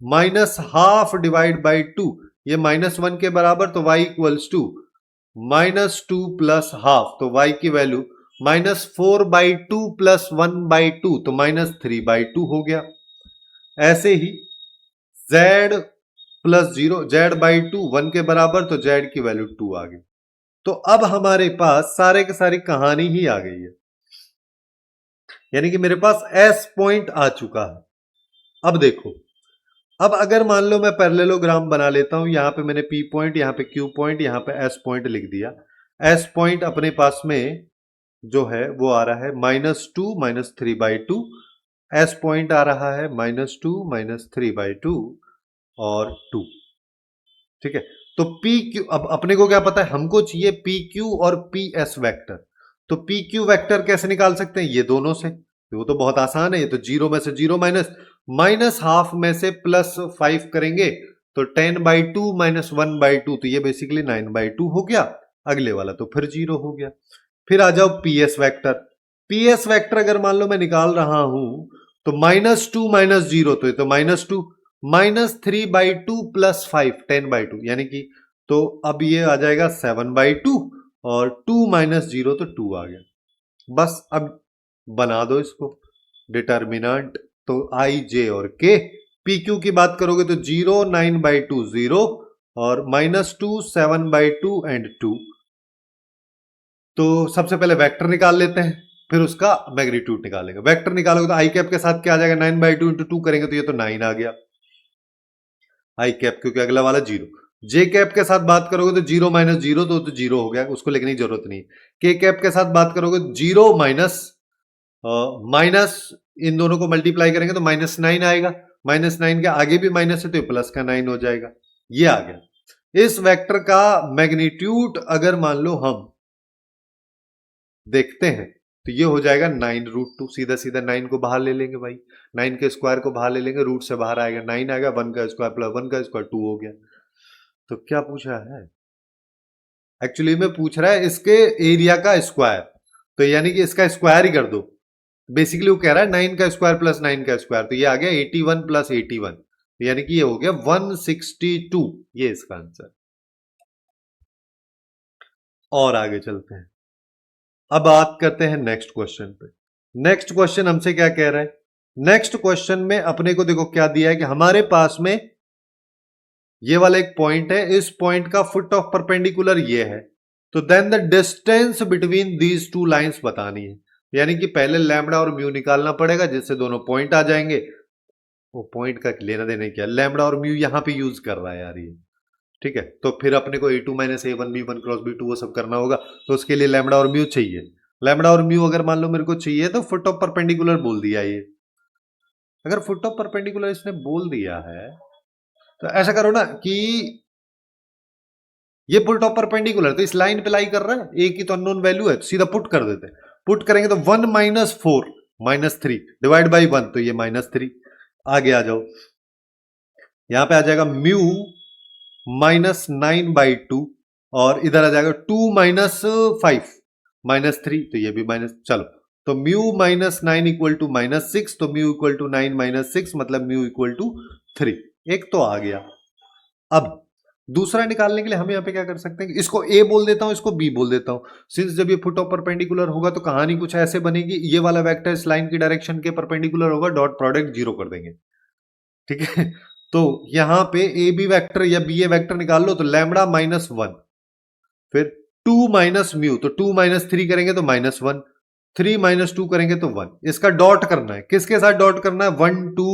-½ डिवाइड बाई 2, ये -1 के बराबर, तो y = -2 + ½ तो y की वैल्यू -4/2 + 1/2 तो -3/2 हो गया। ऐसे ही z प्लस 0, जेड बाई 2 1 के बराबर, तो जेड की वैल्यू 2 आ गई। तो अब हमारे पास सारे के सारी कहानी ही आ गई है, यानी कि मेरे पास एस पॉइंट आ चुका है। अब देखो, अब अगर मान लो मैं पैरेललोग्राम बना लेता हूं, यहां पे मैंने पी पॉइंट, यहां पे क्यू पॉइंट, यहां पे एस पॉइंट लिख दिया। एस पॉइंट अपने पास में जो है वो आ रहा है -2 -3/2, एस पॉइंट आ रहा है -2 -3/2 और 2। ठीक है, तो पी क्यू, अब अपने को क्या पता है, हमको चाहिए पी क्यू और पी एस वैक्टर। तो पी क्यू वैक्टर कैसे निकाल सकते हैं, ये दोनों से, वो तो बहुत आसान है, ये तो 0 में से 0 माइनस हाफ में से +5 करेंगे तो 10/2 -1/2, तो ये बेसिकली 9/2 हो गया। अगले वाला तो फिर 0 हो गया। फिर आ जाओ पीएस वेक्टर। पीएस वेक्टर अगर मान लो मैं निकाल रहा हूं तो -2 -0, तो ये तो -2, -3/2 +5 10/2, यानी कि, तो अब ये आ जाएगा 7/2 और 2 -0 तो 2 आ गया। बस अब बना दो इसको डिटर्मिनेंट, तो आई जे और के। पी क्यू की बात करोगे तो 0 9/2 0 और -2 7/2 एंड 2। तो सबसे पहले वेक्टर निकाल लेते हैं, फिर उसका मैग्नीट्यूड निकालेंगे। वेक्टर निकालोगे तो आई कैप के साथ क्या आ जाएगा, 9/2 इंटू 2 करेंगे तो ये तो 9 आ गया आई कैप, क्योंकि अगला वाला 0। जे कैप के साथ बात करोगे तो 0 -0 तो 0 हो गया, उसको लिखने की जरूरत नहीं। के कैप के साथ बात करोगे 0 माइनस इन दोनों को मल्टीप्लाई करेंगे तो -9 आएगा, -9 के आगे भी माइनस है तो प्लस का 9 हो जाएगा। ये आ गया। इस वेक्टर का मैग्नीट्यूड अगर मान लो हम देखते हैं तो ये हो जाएगा 9√2। सीधा सीधा 9 को बाहर ले लेंगे भाई, 9 के स्क्वायर को बाहर ले लेंगे, रूट से बाहर आएगा 9 आएगा, 1 का स्क्वायर प्लस 1 का स्क्वायर 2 हो गया। तो क्या पूछा है, एक्चुअली में पूछ रहा है इसके एरिया का स्क्वायर, तो यानी कि इसका स्क्वायर ही कर दो। बेसिकली वो कह रहा है 9 का स्क्वायर प्लस 9 का स्क्वायर, तो ये आ गया 81 + 81, तो यानी कि ये हो गया 162। ये इसका आंसर। और आगे चलते हैं, अब बात करते हैं नेक्स्ट क्वेश्चन पे। नेक्स्ट क्वेश्चन हमसे क्या कह रहा है, नेक्स्ट क्वेश्चन में अपने को देखो क्या दिया है कि हमारे पास में ये वाला एक पॉइंट है, इस पॉइंट का फुट ऑफ परपेंडिकुलर ये है, तो then the distance between these two lines बतानी है। यानी कि पहले लैम्बडा और म्यू निकालना पड़ेगा जिससे दोनों पॉइंट आ जाएंगे। वो पॉइंट का लेना देना क्या, लैम्बडा और म्यू यहां पे यूज कर रहा है यार ये। ठीक है, तो फिर अपने को a2 - a1 b1 cross b2 वो सब करना होगा, तो उसके लिए लैम्बडा और म्यू चाहिए। लैम्बडा और म्यू अगर मान लो मेरे को चाहिए तो फुट ऑफ परपेंडिकुलर बोल दिया ये। अगर फुट ऑफ परपेंडिकुलर इसने बोल दिया है तो ऐसा करो ना कि ये फुट ऑफ परपेंडिकुलर तो इस लाइन पे लाई कर रहा है, ए की तो अननोन वैल्यू है, सीधा पुट कर देते हैं। पुट करेंगे तो 1 - 4 -3 डिवाइड बाई 1, तो ये -3। आगे आ जाओ, यहां पे आ जाएगा म्यू -9/2 और इधर आ जाएगा 2 - 5 -3, तो ये भी माइनस, चलो तो म्यू -9 इक्वल टू -6, तो म्यू इक्वल टू 9 - 6 मतलब म्यू इक्वल टू 3। एक तो आ गया। अब दूसरा निकालने के लिए हम यहां पे क्या कर सकते हैं, इसको ए बोल देता हूं, इसको बी बोल देता हूं। सिंस जब ये फुट ऑफ परपेंडिकुलर होगा तो कहानी कुछ ऐसे बनेगी, ये वाला वेक्टर इस लाइन की डायरेक्शन के परपेंडिकुलर होगा, डॉट प्रोडक्ट 0 कर देंगे। ठीक है, तो यहां पे ए बी वैक्टर या बी ए वैक्टर निकाल लो तो लैम्बडा -1, फिर 2 - म्यू, तो 2 - 3 करेंगे तो -1, 3 - 2 करेंगे तो 1। इसका डॉट करना है, किसके साथ डॉट करना है, 1 2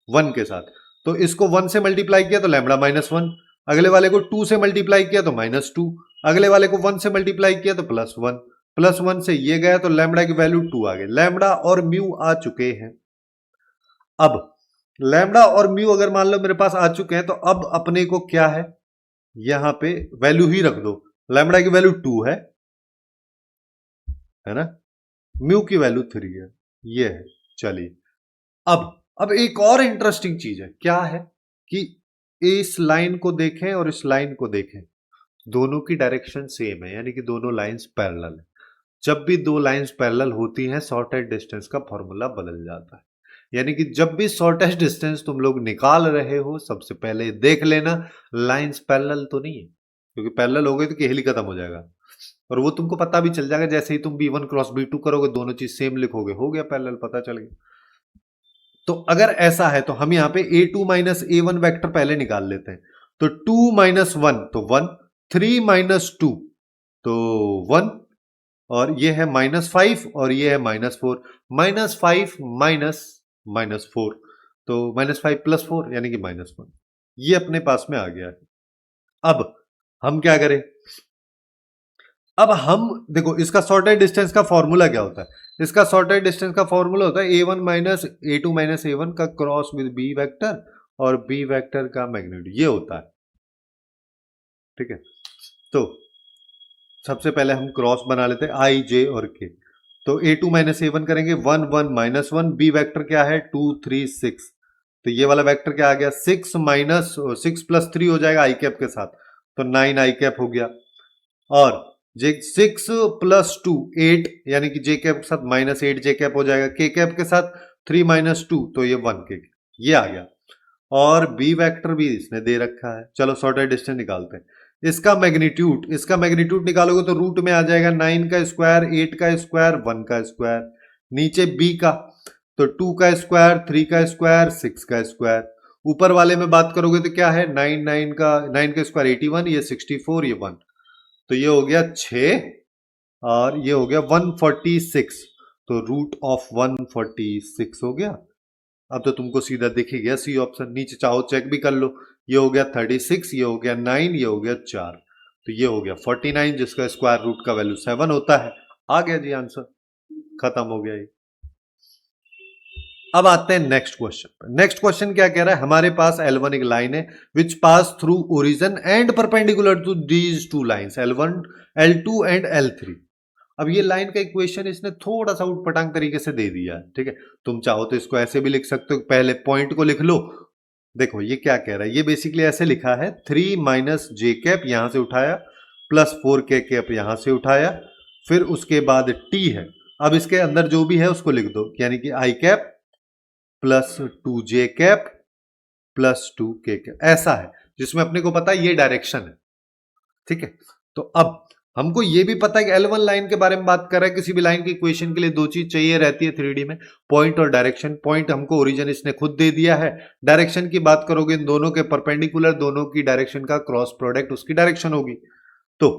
1 के साथ। तो इसको 1 से मल्टीप्लाई किया तो लैम्बडा -1, अगले वाले को 2 से मल्टीप्लाई किया तो -2, अगले वाले को 1 से मल्टीप्लाई किया तो +1, +1 से ये गया तो लैम्बडा की वैल्यू 2 आ गई। लैम्बडा और म्यू आ चुके हैं। अब लैम्बडा और म्यू अगर मान लो मेरे पास आ चुके हैं तो अब अपने को क्या है, यहां पे वैल्यू ही रख दो। लैम्बडा की वैल्यू 2 है ना, म्यू की वैल्यू 3 है, ये है। चलिए, अब एक और इंटरेस्टिंग चीज है, क्या है कि इस लाइन को देखें और इस लाइन को देखें, दोनों की डायरेक्शन सेम है, यानी कि दोनों लाइंस पैरेलल है। जब भी दो लाइंस पैरेलल होती हैं शॉर्टेस्ट डिस्टेंस का फॉर्मूला बदल जाता है। यानी कि जब भी शॉर्टेस्ट डिस्टेंस तुम लोग निकाल रहे हो सबसे पहले देख लेना लाइंस पैरेलल तो नहीं है, क्योंकि पैरेलल हो गई तो केहली खत्म हो जाएगा और वो तुमको पता भी चल जाएगा, जैसे ही तुम b1 क्रॉस b2 करोगे दोनों चीज सेम लिखोगे, हो गया पैरेलल, पता चल गया। तो अगर ऐसा है तो हम यहां पे a2 - a1 वेक्टर पहले निकाल लेते हैं। तो 2 माइनस 1 तो 1, 3 माइनस 2 तो 1, और ये है -5 और ये है -4, -5 -4, तो -5 + 4 यानी कि -1, ये अपने पास में आ गया है। अब हम क्या करें? अब हम देखो इसका सॉर्टेड डिस्टेंस का फॉर्मूला क्या होता है? इसका सॉर्टेड डिस्टेंस का फॉर्मूला होता है a1 minus a2 minus a1 का क्रॉस विद b वेक्टर और b वेक्टर का मैग्नीट्यूड, ये होता है। ठीक है, तो सबसे पहले हम क्रॉस बना लेते हैं i, j और k। तो a2 माइनस a1 करेंगे 1 1 माइनस 1, b वेक्टर क्या है 2 3 6, तो ये वाला वेक्टर क्या आ गया 6 माइनस 6 प्लस 3 हो जाएगा i कैप के साथ, तो 9 i कैप हो गया। और जे 6 प्लस 2 8 यानी कि जे कैप के साथ -8 जे कैप हो जाएगा, के कैप के साथ 3 माइनस 2 तो ये 1 के, ये आ गया। और बी वेक्टर भी इसने दे रखा है। चलो सॉर्टेड डिस्टेंस निकालते हैं। इसका मैग्नीट्यूड निकालोगे तो रूट में आ जाएगा 9 का स्क्वायर 8 का स्क्वायर 1 का स्क्वायर, नीचे बी का तो 2 का स्क्वायर 3 का स्क्वायर 6 का स्क्वायर, ऊपर वाले में बात करोगे तो क्या है 9 का स्क्वायर 81, ये 64, ये 1, तो ये हो गया 6 और ये हो गया 146, तो रूट ऑफ 146 हो गया। अब तो तुमको सीधा दिख ही गया सी ऑप्शन, नीचे चाहो चेक भी कर लो, ये हो गया 36, ये हो गया 9, ये हो गया 4, तो ये हो गया 49 जिसका स्क्वायर रूट का वैल्यू 7 होता है। आ गया जी आंसर, खत्म हो गया ये। अब आते हैं नेक्स्ट क्वेश्चन पर। नेक्स्ट क्वेश्चन क्या कह रहा है, हमारे पास L1 एक लाइन है which pass through origin and perpendicular to these two lines L1 L2 and L3। अब ये लाइन का इक्वेशन इसने थोड़ा सा उटपटांग तरीके से दे दिया है। ठीक है, तुम चाहो तो इसको ऐसे भी लिख सकते हो, पहले पॉइंट को लिख लो। देखो ये क्या कह रहा है, ये बेसिकली ऐसे लिखा है 3 माइनस जे कैप यहां से उठाया प्लस 4 के कैप यहां से उठाया, फिर उसके बाद टी है। अब इसके अंदर जो भी है उसको लिख दो, यानी कि i cap plus 2 J cap plus 2 के कैप, ऐसा है जिसमें अपने को पता है ये डायरेक्शन है। ठीक है, तो अब हमको ये भी पता है कि L1 लाइन के बारे में बात कर रहा है, किसी भी लाइन की इक्वेशन के लिए दो चीज चाहिए रहती है 3D में, पॉइंट और डायरेक्शन। पॉइंट हमको ओरिजिन इसने खुद दे दिया है, डायरेक्शन की बात करोगे इन दोनों के परपेंडिकुलर, दोनों की डायरेक्शन का क्रॉस प्रोडक्ट उसकी डायरेक्शन होगी, तो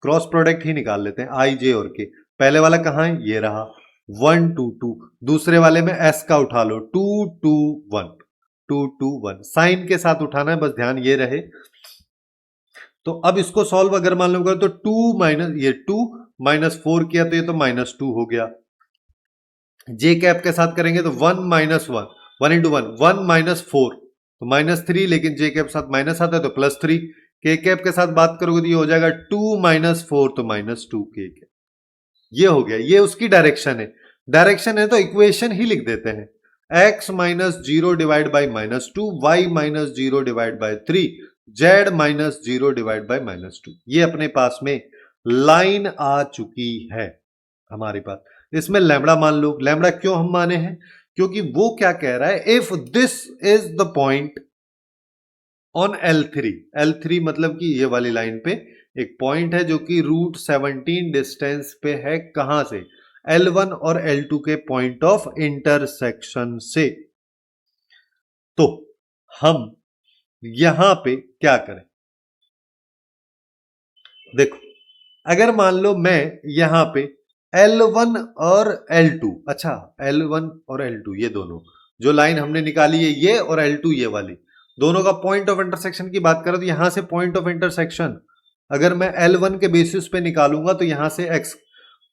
क्रॉस प्रोडक्ट ही निकाल लेते हैं आई जे और के। पहले वाला कहां है, ये रहा 1 2 2, दूसरे वाले में S का उठा लो 2 2 1, 2 2 1, साइन के साथ उठाना है, बस ध्यान ये रहे। तो अब इसको सॉल्व अगर मान लो करो तो 2 माइनस ये 2 माइनस 4 किया तो ये तो -2 हो गया। जे कैप के साथ करेंगे तो 1 माइनस 1, 1 इंटू 1 1 माइनस 4 तो -3, लेकिन जे कैप के साथ माइनस आता है तो +3। के कैप के साथ बात करोगे तो ये हो जाएगा 2 माइनस 4 तो -2 के कैप, ये हो गया। ये उसकी डायरेक्शन है, डायरेक्शन है तो इक्वेशन ही लिख देते हैं, x minus 0 divide by -2, y minus 0 divide by 3, z minus 0 divide by -2। ये अपने पास में लाइन आ चुकी है हमारे पास। इसमें लैम्बडा मान लो, लैम्बडा क्यों हम माने हैं, क्योंकि वो क्या कह रहा है, if this is the point on L3, L3 मतलब कि ये वाली लाइन पे एक पॉइंट है जो कि रूट 17 डिस्टेंस पे है, कहां से, L1 और L2 के पॉइंट ऑफ इंटरसेक्शन से। तो हम यहां पे क्या करें, देखो अगर मान लो मैं यहां पे L1 और L2, अच्छा L1 और L2 ये दोनों जो लाइन हमने निकाली है ये और L2 ये वाली, दोनों का पॉइंट ऑफ इंटरसेक्शन की बात करें तो यहां से पॉइंट ऑफ इंटरसेक्शन अगर मैं L1 के बेसिस पे निकालूंगा तो यहां से x,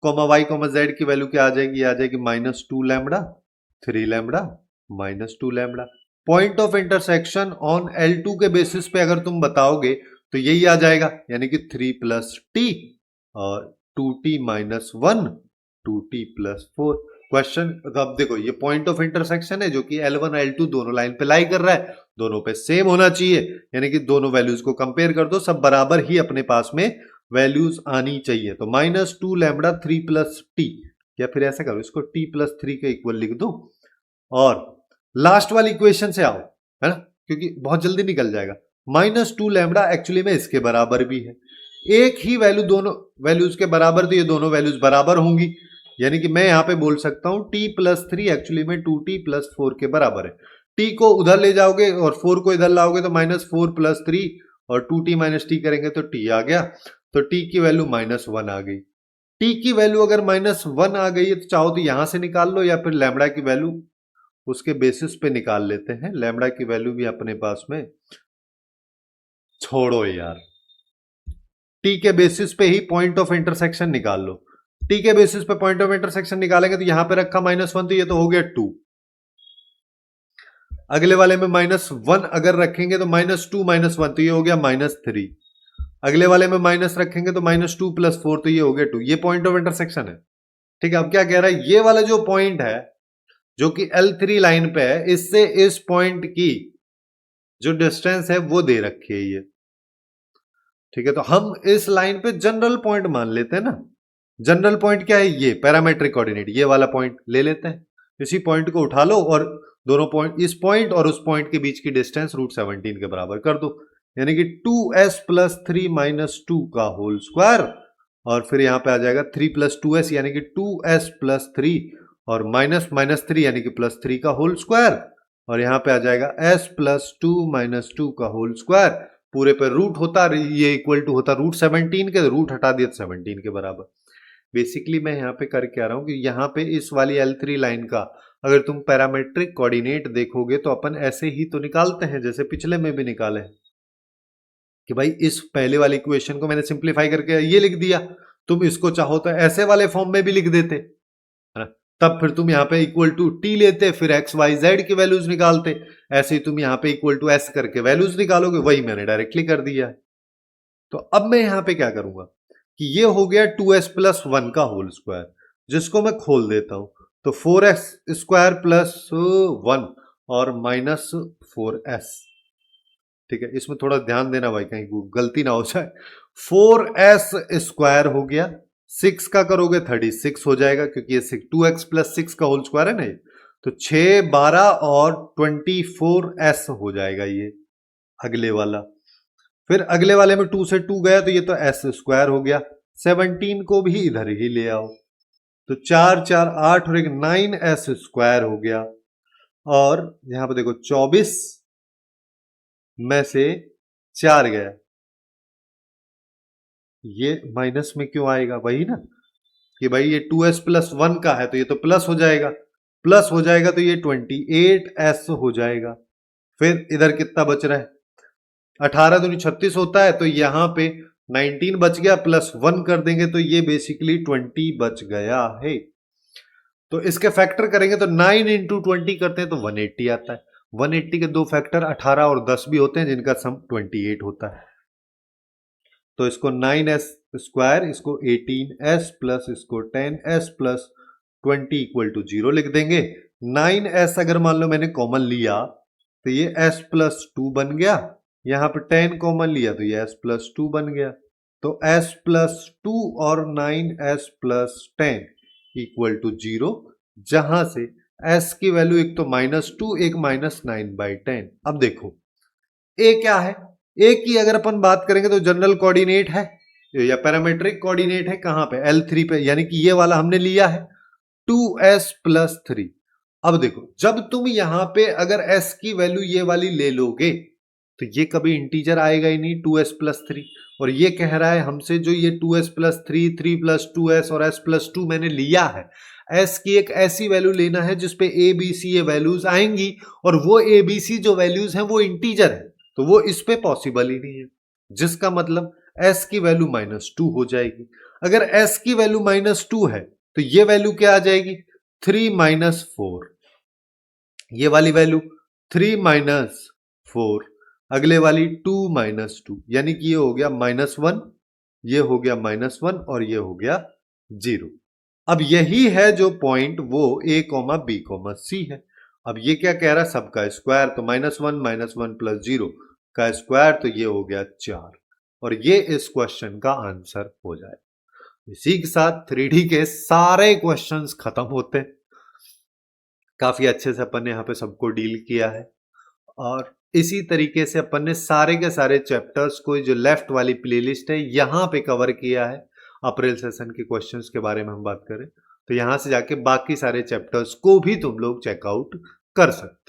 y, z की वैल्यू क्या आ जाएगी, आ जाएगी -2 lambda 3 lambda -2 lambda. Point of intersection on L2 के बेसिस पे अगर तुम बताओगे तो यही आ जाएगा, यानी कि 3 प्लस टी और 2t minus 1 2t plus 4। Question अब देखो ये पॉइंट ऑफ इंटरसेक्शन है जो कि L1 L2 दोनों लाइन पे लाई कर रहा है, दोनों पे सेम होना चाहिए, यानी कि दोनों वैल्यूज को कंपेयर कर दो, सब बराबर ही अपने पास में वैल्यूज आनी चाहिए। तो -2 लैम्बडा 3 प्लस टी, या फिर ऐसा करो इसको t प्लस 3 के इक्वल लिख दो और लास्ट वाली इक्वेशन से आओ, है ना, क्योंकि बहुत जल्दी निकल जाएगा। -2 लैम्बडा एक्चुअली में इसके बराबर भी है, एक ही वैल्यू दोनों वैल्यूज के बराबर, तो ये दोनों वैल्यूज बराबर होंगी, यानी कि मैं यहां पे बोल सकता हूं t प्लस 3 एक्चुअली में 2t प्लस 4 के बराबर है। t को उधर ले जाओगे और 4 को इधर लाओगे तो -4 प्लस 3 और 2t माइनस टी करेंगे तो t आ गया, तो t की वैल्यू -1 आ गई। t की वैल्यू अगर -1 आ गई है तो चाहो तो यहां से निकाल लो या फिर लैम्बडा की वैल्यू उसके बेसिस पे निकाल लेते हैं। लैम्बडा की वैल्यू भी अपने पास में, छोड़ो यार, टी के बेसिस पे ही पॉइंट ऑफ इंटरसेक्शन निकाल लो। टी के बेसिस पे पॉइंट ऑफ इंटरसेक्शन निकालेंगे तो यहां पे रखा -1, तो ये तो हो गया 2। अगले वाले में -1 अगर रखेंगे तो -2 -1 तो ये हो गया -3। अगले वाले में माइनस रखेंगे तो -2 + 4 तो ये हो गया 2। ये पॉइंट ऑफ इंटरसेक्शन है। ठीक है, अब क्या कह रहा है, ये वाला जो पॉइंट है जो कि L3 लाइन पे है, इससे इस पॉइंट की जो डिस्टेंस है वो दे रखी है ये। ठीक है, तो हम इस लाइन पे जनरल पॉइंट मान लेते हैं ना। जनरल पॉइंट क्या है, ये पैरामेट्रिक कोऑर्डिनेट, ये वाला पॉइंट ले लेते हैं। इसी पॉइंट को उठा लो और दोनों पॉइंट, इस पॉइंट और उस पॉइंट के बीच की डिस्टेंस √17 के बराबर कर दो, यानी कि 2s + 3 - 2 का होल स्क्वायर, और फिर यहां पे आ जाएगा 3 + 2s यानी कि 2s + 3 और -3 यानी कि +3 का होल स्क्वायर, और यहां पे आ जाएगा s + 2 - 2 का होल स्क्वायर। पूरे पे रूट होता, ये इक्वल टू होता √17 के, रूट हटा दिया 17 के बराबर। बेसिकली मैं यहाँ पे कर क्या रहा हूँ कि यहाँ पे इस वाली L3 लाइन का अगर तुम पैरामेट्रिक कोऑर्डिनेट देखोगे तो अपन ऐसे ही तो निकालते हैं जैसे पिछले में भी निकाले हैं कि भाई इस पहले वाली इक्वेशन को मैंने सिंप्लीफाई करके ये लिख दिया, तुम इसको चाहो तो ऐसे वाले फॉर्म में भी लिख देते, है ना। तब फिर तुम यहाँ पे इक्वल टू टी लेते, फिर एक्स वाई जेड की वैल्यूज निकालते, ऐसे ही तुम यहाँ पे इक्वल टू एस करके वैल्यूज निकालोगे, वही मैंने डायरेक्टली कर दिया है। तो अब मैं यहाँ पे क्या करूंगा कि ये हो गया 2s + 1 का होल स्क्वायर, जिसको मैं खोल देता हूं, तो 4s स्क्वायर + 1 और -4s। ठीक है, इसमें थोड़ा ध्यान देना भाई, कहीं गलती ना हो जाए। 4s स्क्वायर हो गया, 6 का करोगे 36 हो जाएगा, क्योंकि ये 2x + 6 का होल स्क्वायर है ना ये, तो 6, 12 और 24s हो जाएगा ये अगले वाला। फिर अगले वाले में 2 से 2 गया तो ये तो s स्क्वायर हो गया, 17 को भी इधर ही ले आओ, तो 4 4 8 और एक 9s स्क्वायर हो गया, और यहां पर देखो 24 में से 4 गया, ये माइनस में क्यों आएगा, वही ना कि भाई ये 2s + 1 का है तो ये तो प्लस हो जाएगा, प्लस हो जाएगा तो ये 28s हो जाएगा। फिर इधर कितना बच रहा है, 18 दूनी 36 होता है, तो यहां पे 19 बच गया, +1 कर देंगे तो ये बेसिकली 20 बच गया है। तो इसके फैक्टर करेंगे तो 9 × 20 करते हैं तो 180 आता है। 180 के दो फैक्टर 18 और 10 भी होते हैं, जिनका सम 28 होता है। तो इसको 9s स्क्वायर, इसको 18s प्लस इसको 10s प्लस 20 = 0 लिख देंगे। 9s अगर मान लो मैंने कॉमन लिया तो ये s + 2 बन गया, यहां पे 10 कॉमन लिया तो ये s + 2 बन गया, तो s + 2 और 9s + 10 = 0, जहां से s की वैल्यू एक तो -2 एक -9/10। अब देखो a क्या है, a की अगर अपन बात करेंगे तो जनरल कोऑर्डिनेट है या पैरामेट्रिक कोऑर्डिनेट है, कहां पे, L3 पे, यानी कि ये वाला हमने लिया है 2s + 3। अब देखो जब तुम यहां पे अगर s की वैल्यू ये वाली ले लोगे तो ये कभी इंटीजर आएगा ही नहीं, 2s + 3, और ये कह रहा है हमसे जो ये 2s + 3, 3 + 2s और s + 2 मैंने लिया है, s की एक ऐसी वैल्यू लेना है जिसपे a b c ये वैल्यूज आएंगी, और वो a b c जो वैल्यूज हैं वो इंटीजर है, तो वो इस पे पॉसिबल ही नहीं है, जिसका मतलब s की वैल्यू -2 हो जाएगी। अगर s की वैल्यू -2 है तो ये वैल्यू क्या आ जाएगी, 3 - 4, ये वाली वैल्यू 3 - 4, अगले वाली 2 - 2, यानी कि ये हो गया -1, ये हो गया -1 और ये हो गया 0। अब यही है जो पॉइंट वो a, b, c है। अब ये क्या कह रहा है, सबका स्क्वायर, तो -1 + 0 का स्क्वायर, तो ये हो गया 4, और ये इस क्वेश्चन का आंसर हो जाए। इसी के साथ 3D के सारे क्वेश्चंस खत्म होते हैं। काफी अच्छे से अपन ने यहाँ पे सबको डील किया है, और इसी तरीके से अपन ने सारे के सारे चैप्टर्स को जो लेफ्ट वाली प्लेलिस्ट है यहाँ पे कवर किया है। अप्रैल सेशन के क्वेश्चंस के बारे में हम बात करें तो यहाँ से जाके बाकी सारे चैप्टर्स को भी तुम लोग चेकआउट कर सकते हो।